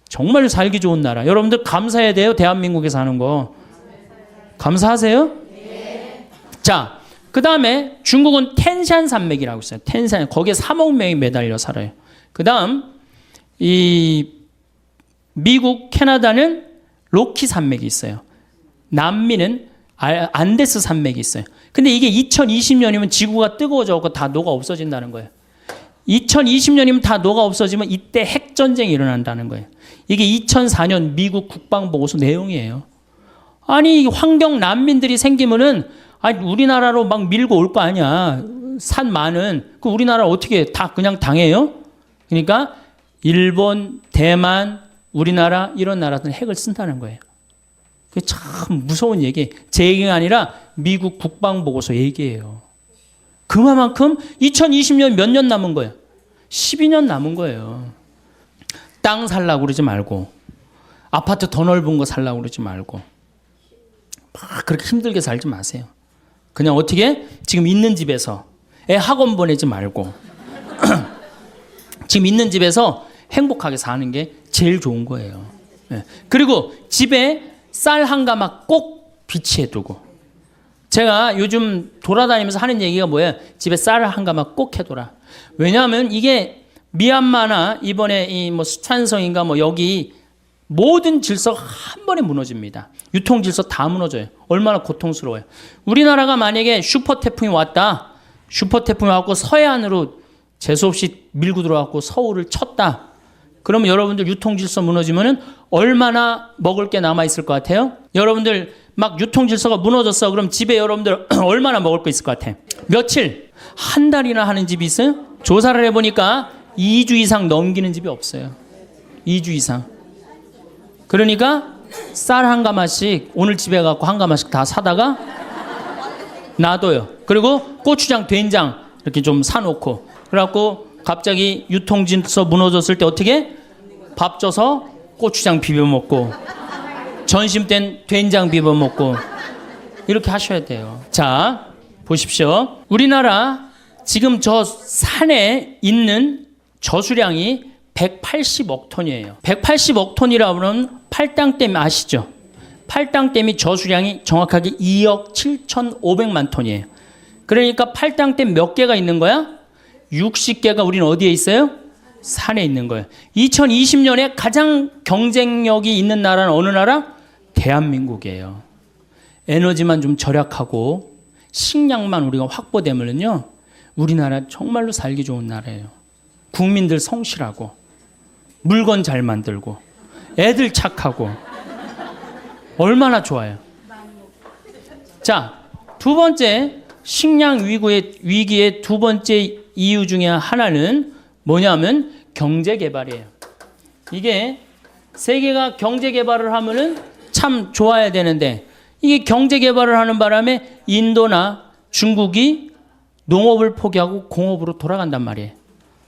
정말로 살기 좋은 나라. 여러분들 감사해야 돼요. 대한민국에 사는 거. 감사하세요? 네. 자, 그 다음에 중국은 텐산 산맥이라고 있어요. 텐산. 거기에 3억 명이 매달려 살아요. 그 다음 이 미국, 캐나다는 로키 산맥이 있어요. 남미는 안데스 산맥이 있어요. 근데 이게 2020년이면 지구가 뜨거워져서 다 녹아 없어진다는 거예요. 2020년이면 다 녹아 없어지면 이때 핵전쟁이 일어난다는 거예요. 이게 2004년 미국 국방보고서 내용이에요. 아니 환경 난민들이 생기면은 아니 우리나라로 막 밀고 올 거 아니야. 산 많은 그 우리나라 어떻게 다 그냥 당해요? 그러니까 일본, 대만, 우리나라 이런 나라들은 핵을 쓴다는 거예요. 그게 참 무서운 얘기. 제 얘기가 아니라 미국 국방보고서 얘기예요. 그만큼 2020년 몇 년 남은 거예요? 12년 남은 거예요. 땅 살라고 그러지 말고 아파트 더 넓은 거 살라고 그러지 말고 막 그렇게 힘들게 살지 마세요. 그냥 어떻게? 지금 있는 집에서 애 학원 보내지 말고 지금 있는 집에서 행복하게 사는 게 제일 좋은 거예요. 그리고 집에 쌀 한 가마 꼭 비치해 두고 제가 요즘 돌아다니면서 하는 얘기가 뭐예요? 집에 쌀 한 가마 꼭 해둬라. 왜냐하면 이게 미얀마나 이번에 이 뭐 수촨성인가 뭐 여기 모든 질서가 한 번에 무너집니다. 유통 질서 다 무너져요. 얼마나 고통스러워요. 우리나라가 만약에 슈퍼 태풍이 왔다. 슈퍼 태풍이 왔고 서해안으로 재수없이 밀고 들어왔고 서울을 쳤다. 그러면 여러분들 유통 질서 무너지면은 얼마나 먹을 게 남아 있을 것 같아요? 여러분들 막 유통 질서가 무너졌어. 그럼 집에 여러분들 얼마나 먹을 거 있을 것 같아? 며칠? 한 달이나 하는 집이 있어요? 조사를 해보니까 2주 이상 넘기는 집이 없어요. 2주 이상. 그러니까 쌀 한 가마씩 오늘 집에 갖고 한 가마씩 다 사다가 놔둬요. 그리고 고추장, 된장 이렇게 좀 사놓고 그래갖고 갑자기 유통 질서 무너졌을 때 어떻게? 밥 줘서 고추장 비벼 먹고 전심 땐 된장 비벼 먹고 이렇게 하셔야 돼요. 자, 보십시오. 우리나라 지금 저 산에 있는 저수량이 180억 톤이에요. 180억 톤이라고 하면 팔당댐 아시죠? 팔당댐이 저수량이 정확하게 2억 7,500만 톤이에요. 그러니까 팔당댐 몇 개가 있는 거야? 60개가 우리는 어디에 있어요? 산에 있는 거예요. 2020년에 가장 경쟁력이 있는 나라는 어느 나라? 대한민국이에요. 에너지만 좀 절약하고 식량만 우리가 확보되면요, 우리나라 정말로 살기 좋은 나라예요. 국민들 성실하고 물건 잘 만들고 애들 착하고 얼마나 좋아요. 자, 두 번째 식량 위기의 두 번째 이유 중에 하나는 뭐냐면 경제 개발이에요. 이게 세계가 경제 개발을 하면은 참 좋아야 되는데 이게 경제 개발을 하는 바람에 인도나 중국이 농업을 포기하고 공업으로 돌아간단 말이에요.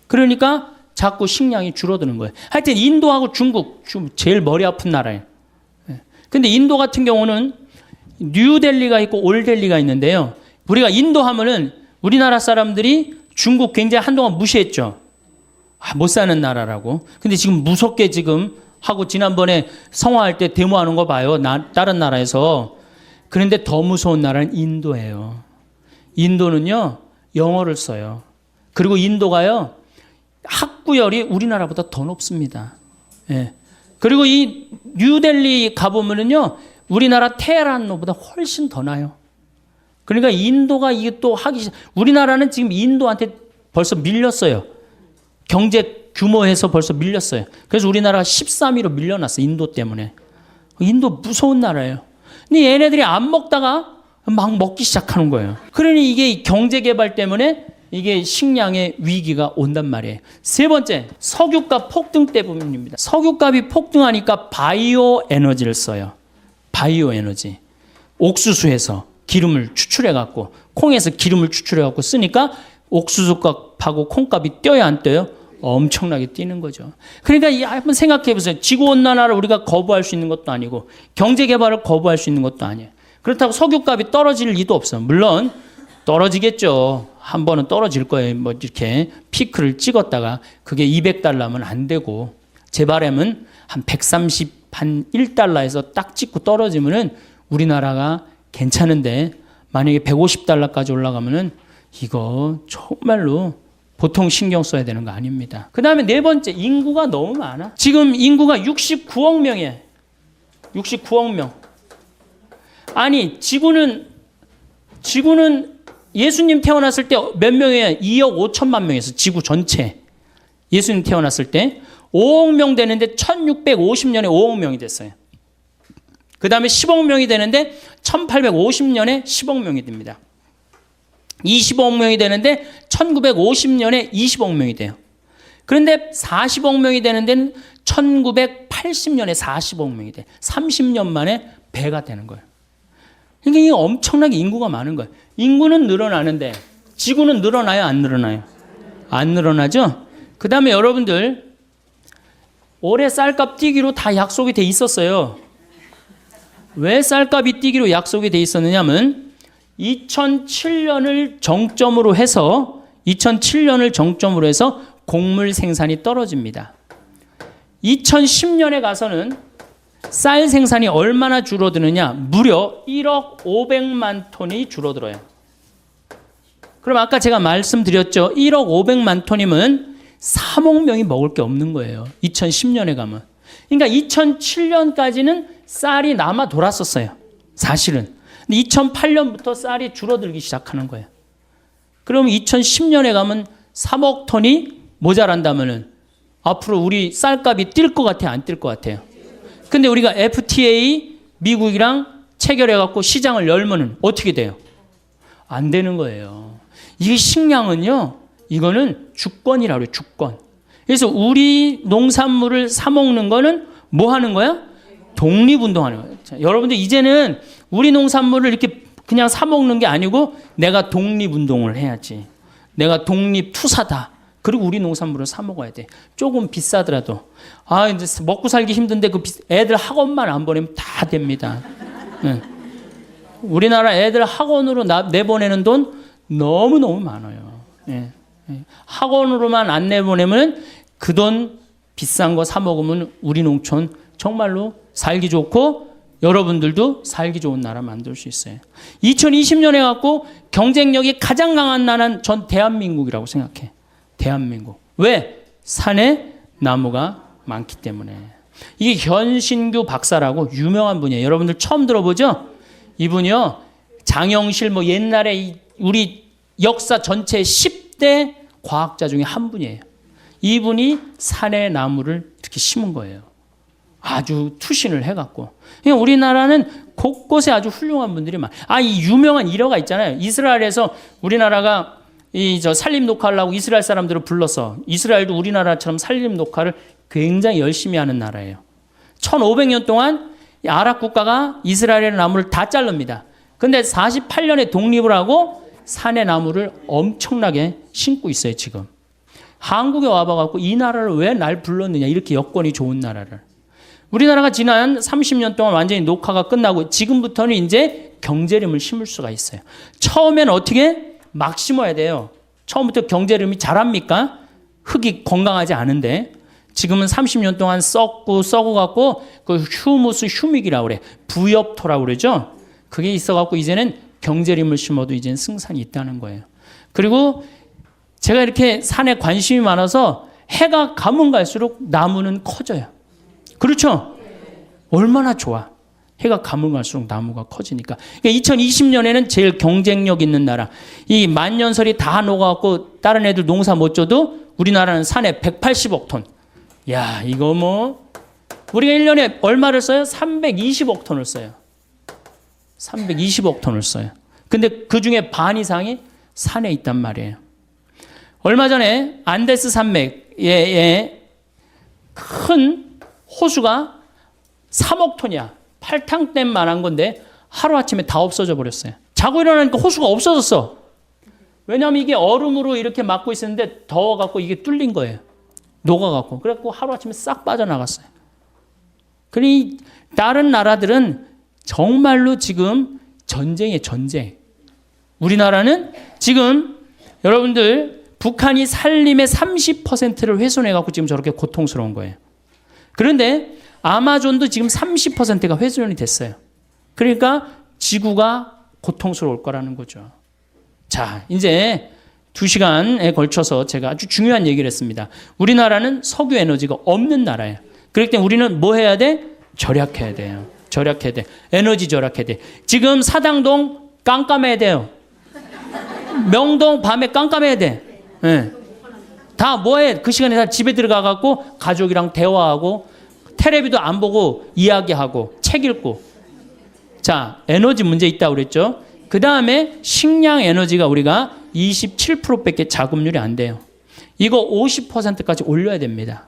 그러니까 자꾸 식량이 줄어드는 거예요. 하여튼 인도하고 중국 제일 머리 아픈 나라예요. 근데 인도 같은 경우는 뉴델리가 있고 올델리가 있는데요. 우리가 인도 하면은 우리나라 사람들이 중국 굉장히 한동안 무시했죠. 못 사는 나라라고. 근데 지금 무섭게 지금 하고 지난번에 성화할 때 데모하는 거 봐요. 다른 나라에서. 그런데 더 무서운 나라는 인도예요. 인도는요, 영어를 써요. 그리고 인도가요, 학구열이 우리나라보다 더 높습니다. 예. 그리고 이 뉴델리 가보면은요, 우리나라 테헤란보다 훨씬 더 나요. 그러니까 인도가 이게 또 우리나라는 지금 인도한테 벌써 밀렸어요. 경제 규모에서 벌써 밀렸어요. 그래서 우리나라가 13위로 밀려났어요. 인도 때문에. 인도 무서운 나라예요. 근데 얘네들이 안 먹다가 막 먹기 시작하는 거예요. 그러니 이게 경제 개발 때문에 이게 식량의 위기가 온단 말이에요. 세 번째, 석유값 폭등 때문입니다. 석유값이 폭등하니까 바이오 에너지를 써요. 바이오 에너지. 옥수수에서 기름을 추출해갖고, 콩에서 기름을 추출해갖고 쓰니까 옥수수값하고 콩값이 뛰어야 안 뛰어요? 엄청나게 뛰는 거죠. 그러니까 한번 생각해 보세요. 지구온난화를 우리가 거부할 수 있는 것도 아니고 경제개발을 거부할 수 있는 것도 아니에요. 그렇다고 석유값이 떨어질 리도 없어요. 물론 떨어지겠죠. 한 번은 떨어질 거예요. 뭐 이렇게 피크를 찍었다가 그게 200달러면 안 되고, 제 바람은 한 131달러에서 딱 찍고 떨어지면은 우리나라가 괜찮은데, 만약에 150달러까지 올라가면은 이거 정말로 보통 신경 써야 되는 거 아닙니다. 그 다음에 네 번째, 인구가 너무 많아. 지금 인구가 69억 명이에요. 69억 명. 아니, 지구는 예수님 태어났을 때 몇 명이에요? 2억 5천만 명에서 지구 전체. 예수님 태어났을 때 5억 명 되는데 1650년에 5억 명이 됐어요. 그 다음에 10억 명이 되는데 1850년에 10억 명이 됩니다. 20억 명이 되는데 1950년에 20억 명이 돼요. 그런데 40억 명이 되는 데는 1980년에 40억 명이 돼요. 30년 만에 배가 되는 거예요. 그러니까 이게 엄청나게 인구가 많은 거예요. 인구는 늘어나는데 지구는 늘어나요, 안 늘어나요? 안 늘어나죠? 그 다음에 여러분들, 올해 쌀값 뛰기로 다 약속이 돼 있었어요. 왜 쌀값이 뛰기로 약속이 돼 있었느냐면 2007년을 정점으로 해서 곡물 생산이 떨어집니다. 2010년에 가서는 쌀 생산이 얼마나 줄어드느냐? 무려 1억 500만 톤이 줄어들어요. 그럼 아까 제가 말씀드렸죠. 1억 500만 톤이면 3억 명이 먹을 게 없는 거예요. 2010년에 가면. 그러니까 2007년까지는 쌀이 남아 돌았었어요. 사실은. 근데 2008년부터 쌀이 줄어들기 시작하는 거예요. 그럼 2010년에 가면 3억 톤이 모자란다면은 앞으로 우리 쌀값이 뛸 것 같아요, 안 뛸 것 같아요? 근데 우리가 FTA 미국이랑 체결해갖고 시장을 열면은 어떻게 돼요? 안 되는 거예요. 이 식량은요, 이거는 주권이라고 해요, 주권. 그래서 우리 농산물을 사 먹는 거는 뭐 하는 거야? 독립운동하는 거예요. 자, 여러분들 이제는 우리 농산물을 이렇게 그냥 사 먹는 게 아니고 내가 독립운동을 해야지. 내가 독립투사다. 그리고 우리 농산물을 사 먹어야 돼. 조금 비싸더라도. 아, 이제 먹고 살기 힘든데 그 애들 학원만 안 보내면 다 됩니다. 네. 우리나라 애들 학원으로 내보내는 돈 너무너무 많아요. 네. 네. 학원으로만 안 내보내면 그 돈 비싼 거 사 먹으면 우리 농촌 정말로 살기 좋고 여러분들도 살기 좋은 나라 만들 수 있어요. 2020년에 갖고 경쟁력이 가장 강한 나라는 전 대한민국이라고 생각해. 대한민국. 왜? 산에 나무가 많기 때문에. 이게 현신규 박사라고 유명한 분이에요. 여러분들 처음 들어보죠? 이분이요, 장영실 뭐 옛날에 우리 역사 전체 10대 과학자 중에 한 분이에요. 이분이 산에 나무를 이렇게 심은 거예요. 아주 투신을 해갖고. 그러니까 우리나라는 곳곳에 아주 훌륭한 분들이 많아요. 이 유명한 일화가 있잖아요. 이스라엘에서 우리나라가 산림 녹화하려고 이스라엘 사람들을 불러서, 이스라엘도 우리나라처럼 산림 녹화를 굉장히 열심히 하는 나라예요. 1500년 동안 아랍 국가가 이스라엘의 나무를 다 자릅니다. 근데 48년에 독립을 하고 산의 나무를 엄청나게 심고 있어요, 지금. 한국에 와봐갖고 이 나라를 왜 날 불렀느냐, 이렇게 여건이 좋은 나라를. 우리나라가 지난 30년 동안 완전히 녹화가 끝나고 지금부터는 이제 경제림을 심을 수가 있어요. 처음에는 어떻게? 막 심어야 돼요. 처음부터 경제림이 자랍니까? 흙이 건강하지 않은데. 지금은 30년 동안 썩어갖고 그 휴무스 휴믹이라고 그래. 부엽토라고 그러죠. 그게 있어갖고 이제는 경제림을 심어도 이제는 승산이 있다는 거예요. 그리고 제가 이렇게 산에 관심이 많아서 해가 가면 갈수록 나무는 커져요. 그렇죠? 얼마나 좋아. 해가 가면 갈수록 나무가 커지니까. 그러니까 2020년에는 제일 경쟁력 있는 나라. 이 만년설이 다 녹아갖고 다른 애들 농사 못 져도 우리나라는 산에 180억 톤. 야, 이거 뭐 우리가 1년에 얼마를 써요? 320억 톤을 써요. 320억 톤을 써요. 근데 그 중에 반 이상이 산에 있단 말이에요. 얼마 전에 안데스 산맥에 큰 호수가 3억 톤이야. 팔탕댐만한 건데 하루아침에 다 없어져 버렸어요. 자고 일어나니까 호수가 없어졌어. 왜냐하면 이게 얼음으로 이렇게 막고 있었는데 더워갖고 이게 뚫린 거예요. 녹아갖고. 그래갖고 하루아침에 싹 빠져나갔어요. 그러니 다른 나라들은 정말로 지금 전쟁이에요, 전쟁. 우리나라는 지금 여러분들 북한이 산림의 30%를 훼손해갖고 지금 저렇게 고통스러운 거예요. 그런데 아마존도 지금 30%가 훼손이 됐어요. 그러니까 지구가 고통스러울 거라는 거죠. 자, 이제 2시간에 걸쳐서 제가 아주 중요한 얘기를 했습니다. 우리나라는 석유 에너지가 없는 나라예요. 그렇기 때문에 우리는 뭐 해야 돼? 절약해야 돼요. 절약해야 돼. 에너지 절약해야 돼. 지금 사당동 깜깜해야 돼요. 명동 밤에 깜깜해야 돼. 네. 다 뭐해? 그 시간에 다 집에 들어가갖고 가족이랑 대화하고 텔레비도 안 보고 이야기하고 책 읽고. 자, 에너지 문제 있다고 그랬죠. 그 다음에 식량 에너지가 우리가 27%밖에 자급률이 안 돼요. 이거 50%까지 올려야 됩니다.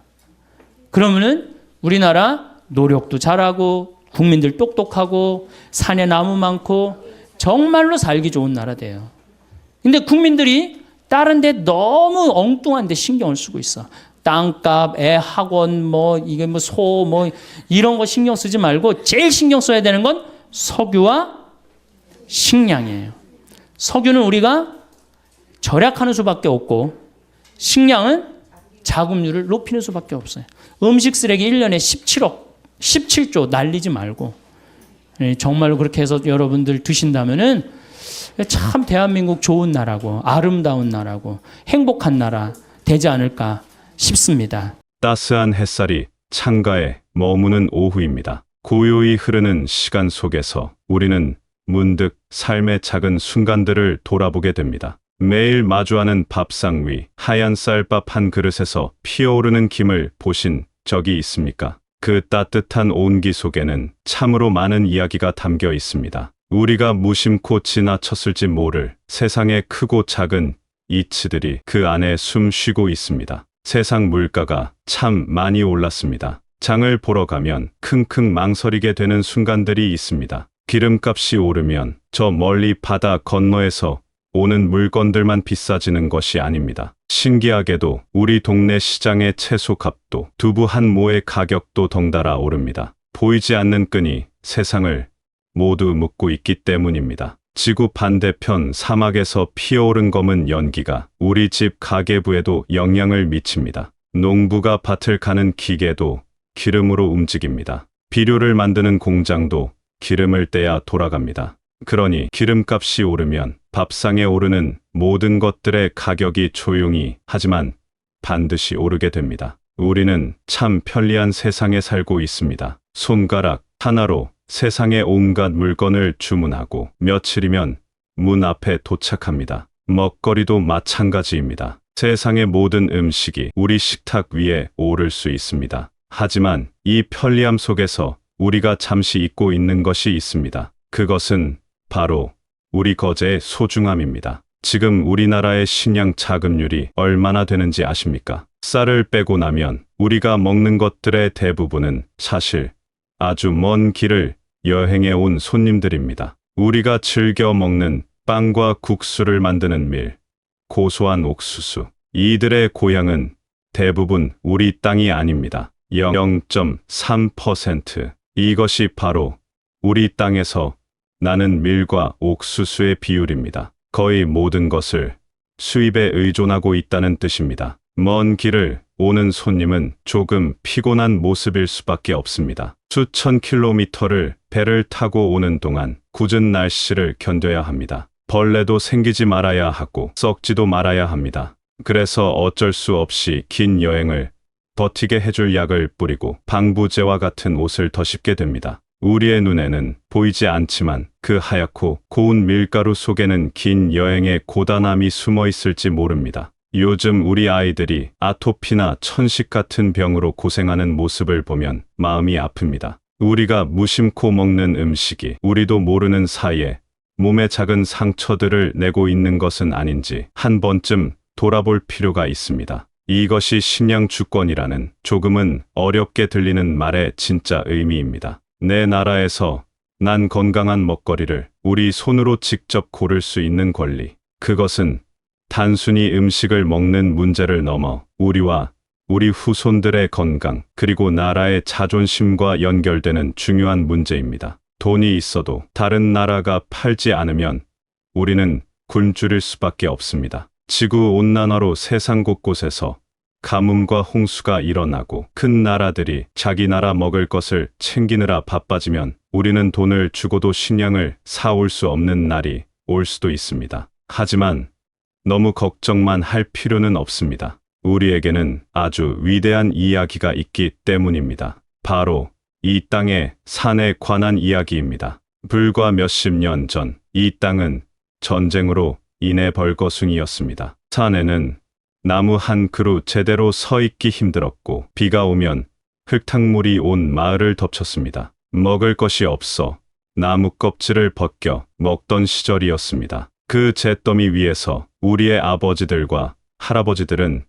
그러면은 우리나라 노력도 잘하고 국민들 똑똑하고 산에 나무 많고 정말로 살기 좋은 나라 돼요. 근데 국민들이 다른 데 너무 엉뚱한 데 신경을 쓰고 있어. 땅값, 애 학원, 뭐 이게 뭐 소 뭐 이런 거 신경 쓰지 말고 제일 신경 써야 되는 건 석유와 식량이에요. 석유는 우리가 절약하는 수밖에 없고 식량은 자급률을 높이는 수밖에 없어요. 음식 쓰레기 1년에 17조 날리지 말고 정말로 그렇게 해서 여러분들 드신다면은 참 대한민국 좋은 나라고 아름다운 나라고 행복한 나라 되지 않을까 싶습니다. 따스한 햇살이 창가에 머무는 오후입니다. 고요히 흐르는 시간 속에서 우리는 문득 삶의 작은 순간들을 돌아보게 됩니다. 매일 마주하는 밥상 위 하얀 쌀밥 한 그릇에서 피어오르는 김을 보신 적이 있습니까? 그 따뜻한 온기 속에는 참으로 많은 이야기가 담겨 있습니다. 우리가 무심코 지나쳤을지 모를 세상의 크고 작은 이치들이 그 안에 숨 쉬고 있습니다. 세상 물가가 참 많이 올랐습니다. 장을 보러 가면 킁킁 망설이게 되는 순간들이 있습니다. 기름값이 오르면 저 멀리 바다 건너에서 오는 물건들만 비싸지는 것이 아닙니다. 신기하게도 우리 동네 시장의 채소값도 두부 한 모의 가격도 덩달아 오릅니다. 보이지 않는 끈이 세상을 모두 묶고 있기 때문입니다. 지구 반대편 사막에서 피어오른 검은 연기가 우리 집 가계부에도 영향을 미칩니다. 농부가 밭을 가는 기계도 기름으로 움직입니다. 비료를 만드는 공장도 기름을 떼야 돌아갑니다. 그러니 기름값이 오르면 밥상에 오르는 모든 것들의 가격이 조용히 하지만 반드시 오르게 됩니다. 우리는 참 편리한 세상에 살고 있습니다. 손가락 하나로 세상의 온갖 물건을 주문하고 며칠이면 문 앞에 도착합니다. 먹거리도 마찬가지입니다. 세상의 모든 음식이 우리 식탁 위에 오를 수 있습니다. 하지만 이 편리함 속에서 우리가 잠시 잊고 있는 것이 있습니다. 그것은 바로 우리 거제의 소중함입니다. 지금 우리나라의 식량 자급률이 얼마나 되는지 아십니까? 쌀을 빼고 나면 우리가 먹는 것들의 대부분은 사실 아주 먼 길을 여행해 온 손님들입니다. 우리가 즐겨 먹는 빵과 국수를 만드는 밀, 고소한 옥수수, 이들의 고향은 대부분 우리 땅이 아닙니다. 0.3%. 이것이 바로 우리 땅에서 나는 밀과 옥수수의 비율입니다. 거의 모든 것을 수입에 의존하고 있다는 뜻입니다. 먼 길을 오는 손님은 조금 피곤한 모습일 수밖에 없습니다. 수천 킬로미터를 배를 타고 오는 동안 굳은 날씨를 견뎌야 합니다. 벌레도 생기지 말아야 하고 썩지도 말아야 합니다. 그래서 어쩔 수 없이 긴 여행을 버티게 해줄 약을 뿌리고 방부제와 같은 옷을 덧입게 됩니다. 우리의 눈에는 보이지 않지만 그 하얗고 고운 밀가루 속에는 긴 여행의 고단함이 숨어 있을지 모릅니다. 요즘 우리 아이들이 아토피나 천식 같은 병으로 고생하는 모습을 보면 마음이 아픕니다. 우리가 무심코 먹는 음식이 우리도 모르는 사이에 몸에 작은 상처들을 내고 있는 것은 아닌지 한 번쯤 돌아볼 필요가 있습니다. 이것이 식량 주권이라는 조금은 어렵게 들리는 말의 진짜 의미입니다. 내 나라에서 난 건강한 먹거리를 우리 손으로 직접 고를 수 있는 권리. 그것은 단순히 음식을 먹는 문제를 넘어 우리와 우리 후손들의 건강, 그리고 나라의 자존심과 연결되는 중요한 문제입니다. 돈이 있어도 다른 나라가 팔지 않으면 우리는 굶주릴 수밖에 없습니다. 지구온난화로 세상 곳곳에서 가뭄과 홍수가 일어나고 큰 나라들이 자기 나라 먹을 것을 챙기느라 바빠지면 우리는 돈을 주고도 식량을 사올 수 없는 날이 올 수도 있습니다. 하지만 너무 걱정만 할 필요는 없습니다. 우리에게는 아주 위대한 이야기가 있기 때문입니다. 바로 이 땅의 산에 관한 이야기입니다. 불과 몇십 년 전 이 땅은 전쟁으로 인해 벌거숭이였습니다. 산에는 나무 한 그루 제대로 서 있기 힘들었고 비가 오면 흙탕물이 온 마을을 덮쳤습니다. 먹을 것이 없어 나무 껍질을 벗겨 먹던 시절이었습니다. 그 잿더미 위에서 우리의 아버지들과 할아버지들은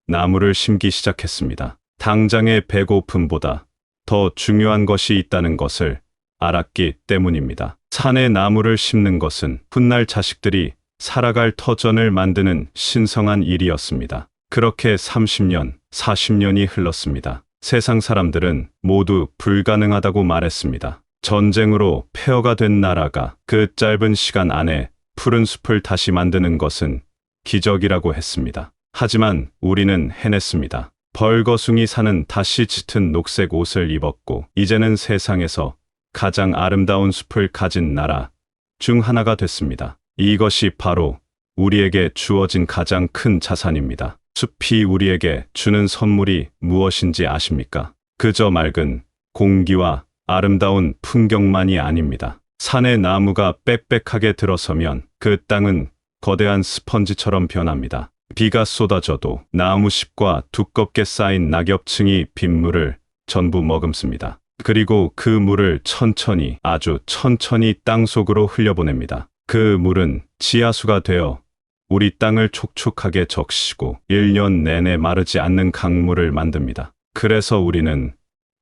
나무를 심기 시작했습니다. 당장의 배고픔보다 더 중요한 것이 있다는 것을 알았기 때문입니다. 산에 나무를 심는 것은 훗날 자식들이 살아갈 터전을 만드는 신성한 일이었습니다. 그렇게 30년, 40년이 흘렀습니다. 세상 사람들은 모두 불가능하다고 말했습니다. 전쟁으로 폐허가 된 나라가 그 짧은 시간 안에 푸른 숲을 다시 만드는 것은 기적이라고 했습니다. 하지만 우리는 해냈습니다. 벌거숭이 산은 다시 짙은 녹색 옷을 입었고 이제는 세상에서 가장 아름다운 숲을 가진 나라 중 하나가 됐습니다. 이것이 바로 우리에게 주어진 가장 큰 자산입니다. 숲이 우리에게 주는 선물이 무엇인지 아십니까? 그저 맑은 공기와 아름다운 풍경만이 아닙니다. 산에 나무가 빽빽하게 들어서면 그 땅은 거대한 스펀지처럼 변합니다. 비가 쏟아져도 나무잎과 두껍게 쌓인 낙엽층이 빗물을 전부 머금습니다. 그리고 그 물을 천천히, 아주 천천히 땅속으로 흘려보냅니다. 그 물은 지하수가 되어 우리 땅을 촉촉하게 적시고 1년 내내 마르지 않는 강물을 만듭니다. 그래서 우리는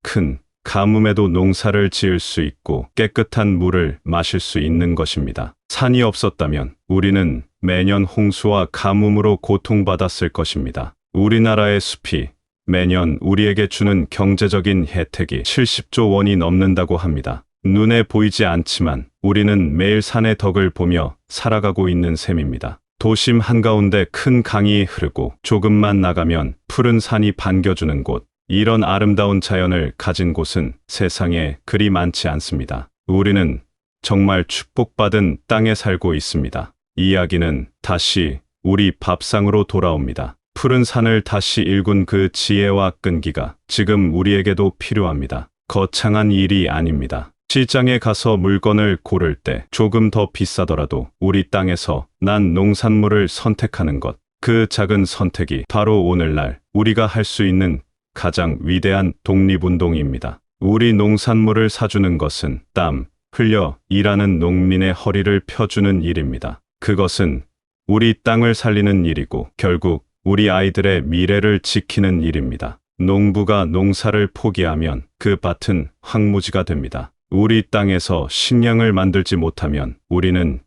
큰 가뭄에도 농사를 지을 수 있고 깨끗한 물을 마실 수 있는 것입니다. 산이 없었다면 우리는 매년 홍수와 가뭄으로 고통받았을 것입니다. 우리나라의 숲이 매년 우리에게 주는 경제적인 혜택이 70조 원이 넘는다고 합니다. 눈에 보이지 않지만 우리는 매일 산의 덕을 보며 살아가고 있는 셈입니다. 도심 한가운데 큰 강이 흐르고 조금만 나가면 푸른 산이 반겨주는 곳. 이런 아름다운 자연을 가진 곳은 세상에 그리 많지 않습니다. 우리는 정말 축복받은 땅에 살고 있습니다. 이야기는 다시 우리 밥상으로 돌아옵니다. 푸른 산을 다시 일군 그 지혜와 끈기가 지금 우리에게도 필요합니다. 거창한 일이 아닙니다. 시장에 가서 물건을 고를 때 조금 더 비싸더라도 우리 땅에서 난 농산물을 선택하는 것. 그 작은 선택이 바로 오늘날 우리가 할 수 있는 가장 위대한 독립운동입니다. 우리 농산물을 사주는 것은 땀 흘려 일하는 농민의 허리를 펴주는 일입니다. 그것은 우리 땅을 살리는 일이고 결국 우리 아이들의 미래를 지키는 일입니다. 농부가 농사를 포기하면 그 밭은 황무지가 됩니다. 우리 땅에서 식량을 만들지 못하면 우리는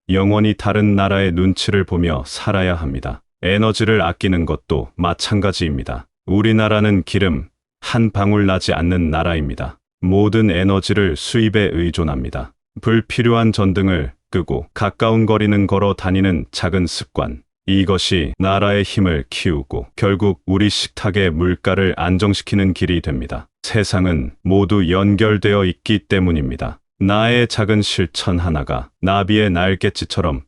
영원히 다른 나라의 눈치를 보며 살아야 합니다. 에너지를 아끼는 것도 마찬가지입니다. 우리나라는 기름 한 방울 나지 않는 나라입니다. 모든 에너지를 수입에 의존합니다. 불필요한 전등을 끄고 가까운 거리는 걸어 다니는 작은 습관. 이것이 나라의 힘을 키우고 결국 우리 식탁의 물가를 안정시키는 길이 됩니다. 세상은 모두 연결되어 있기 때문입니다. 나의 작은 실천 하나가 나비의 날갯짓처럼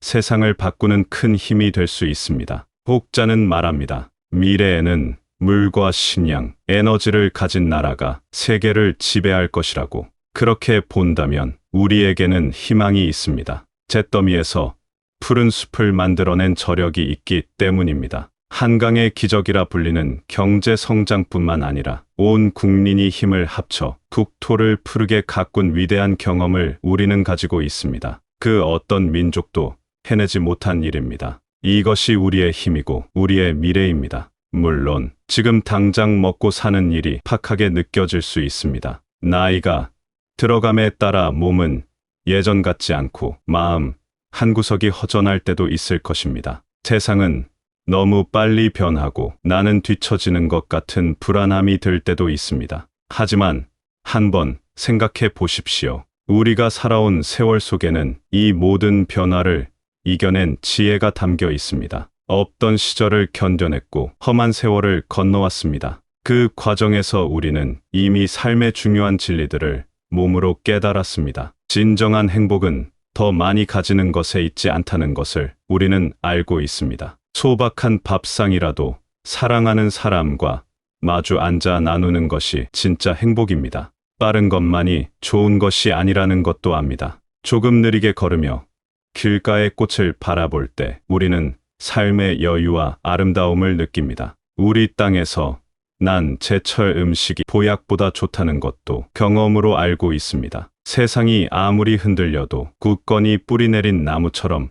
세상을 바꾸는 큰 힘이 될 수 있습니다. 혹자는 말합니다. 미래에는 물과 식량, 에너지를 가진 나라가 세계를 지배할 것이라고. 그렇게 본다면 우리에게는 희망이 있습니다. 잿더미에서 푸른 숲을 만들어낸 저력이 있기 때문입니다. 한강의 기적이라 불리는 경제 성장뿐만 아니라 온 국민이 힘을 합쳐 국토를 푸르게 가꾼 위대한 경험을 우리는 가지고 있습니다. 그 어떤 민족도 해내지 못한 일입니다. 이것이 우리의 힘이고 우리의 미래입니다. 물론 지금 당장 먹고 사는 일이 팍하게 느껴질 수 있습니다. 나이가 들어감에 따라 몸은 예전 같지 않고 마음 한구석이 허전할 때도 있을 것입니다. 세상은 너무 빨리 변하고 나는 뒤처지는 것 같은 불안함이 들 때도 있습니다. 하지만 한번 생각해 보십시오. 우리가 살아온 세월 속에는 이 모든 변화를 이겨낸 지혜가 담겨 있습니다. 없던 시절을 견뎌냈고 험한 세월을 건너왔습니다. 그 과정에서 우리는 이미 삶의 중요한 진리들을 몸으로 깨달았습니다. 진정한 행복은 더 많이 가지는 것에 있지 않다는 것을 우리는 알고 있습니다. 소박한 밥상이라도 사랑하는 사람과 마주 앉아 나누는 것이 진짜 행복입니다. 빠른 것만이 좋은 것이 아니라는 것도 압니다. 조금 느리게 걸으며 길가의 꽃을 바라볼 때 우리는 삶의 여유와 아름다움을 느낍니다. 우리 땅에서 난 제철 음식이 보약보다 좋다는 것도 경험으로 알고 있습니다. 세상이 아무리 흔들려도 굳건히 뿌리내린 나무처럼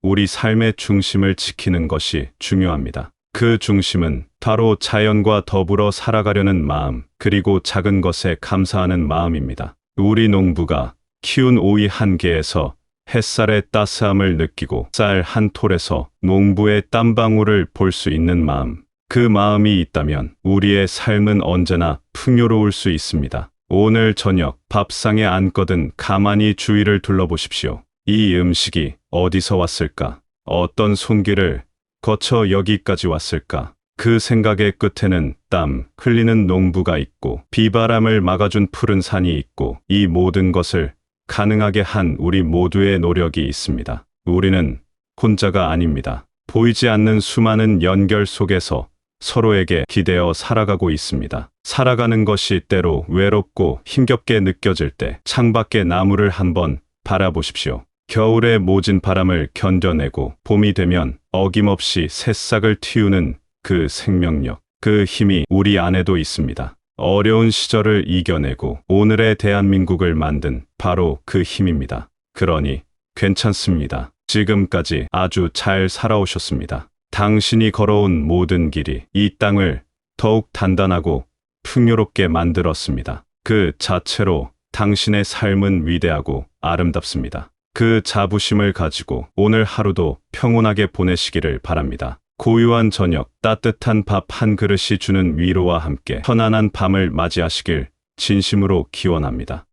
우리 삶의 중심을 지키는 것이 중요합니다. 그 중심은 바로 자연과 더불어 살아가려는 마음, 그리고 작은 것에 감사하는 마음입니다. 우리 농부가 키운 오이 한 개에서 햇살의 따스함을 느끼고 쌀 한 톨에서 농부의 땀방울을 볼 수 있는 마음, 그 마음이 있다면 우리의 삶은 언제나 풍요로울 수 있습니다. 오늘 저녁 밥상에 앉거든 가만히 주위를 둘러보십시오. 이 음식이 어디서 왔을까? 어떤 손길을 거쳐 여기까지 왔을까? 그 생각의 끝에는 땀 흘리는 농부가 있고 비바람을 막아준 푸른 산이 있고 이 모든 것을 가능하게 한 우리 모두의 노력이 있습니다. 우리는 혼자가 아닙니다. 보이지 않는 수많은 연결 속에서 서로에게 기대어 살아가고 있습니다. 살아가는 것이 때로 외롭고 힘겹게 느껴질 때 창밖의 나무를 한번 바라보십시오. 겨울의 모진 바람을 견뎌내고 봄이 되면 어김없이 새싹을 틔우는 그 생명력, 그 힘이 우리 안에도 있습니다. 어려운 시절을 이겨내고 오늘의 대한민국을 만든 바로 그 힘입니다. 그러니 괜찮습니다. 지금까지 아주 잘 살아오셨습니다. 당신이 걸어온 모든 길이 이 땅을 더욱 단단하고 풍요롭게 만들었습니다. 그 자체로 당신의 삶은 위대하고 아름답습니다. 그 자부심을 가지고 오늘 하루도 평온하게 보내시기를 바랍니다. 고요한 저녁, 따뜻한 밥 한 그릇이 주는 위로와 함께 편안한 밤을 맞이하시길 진심으로 기원합니다.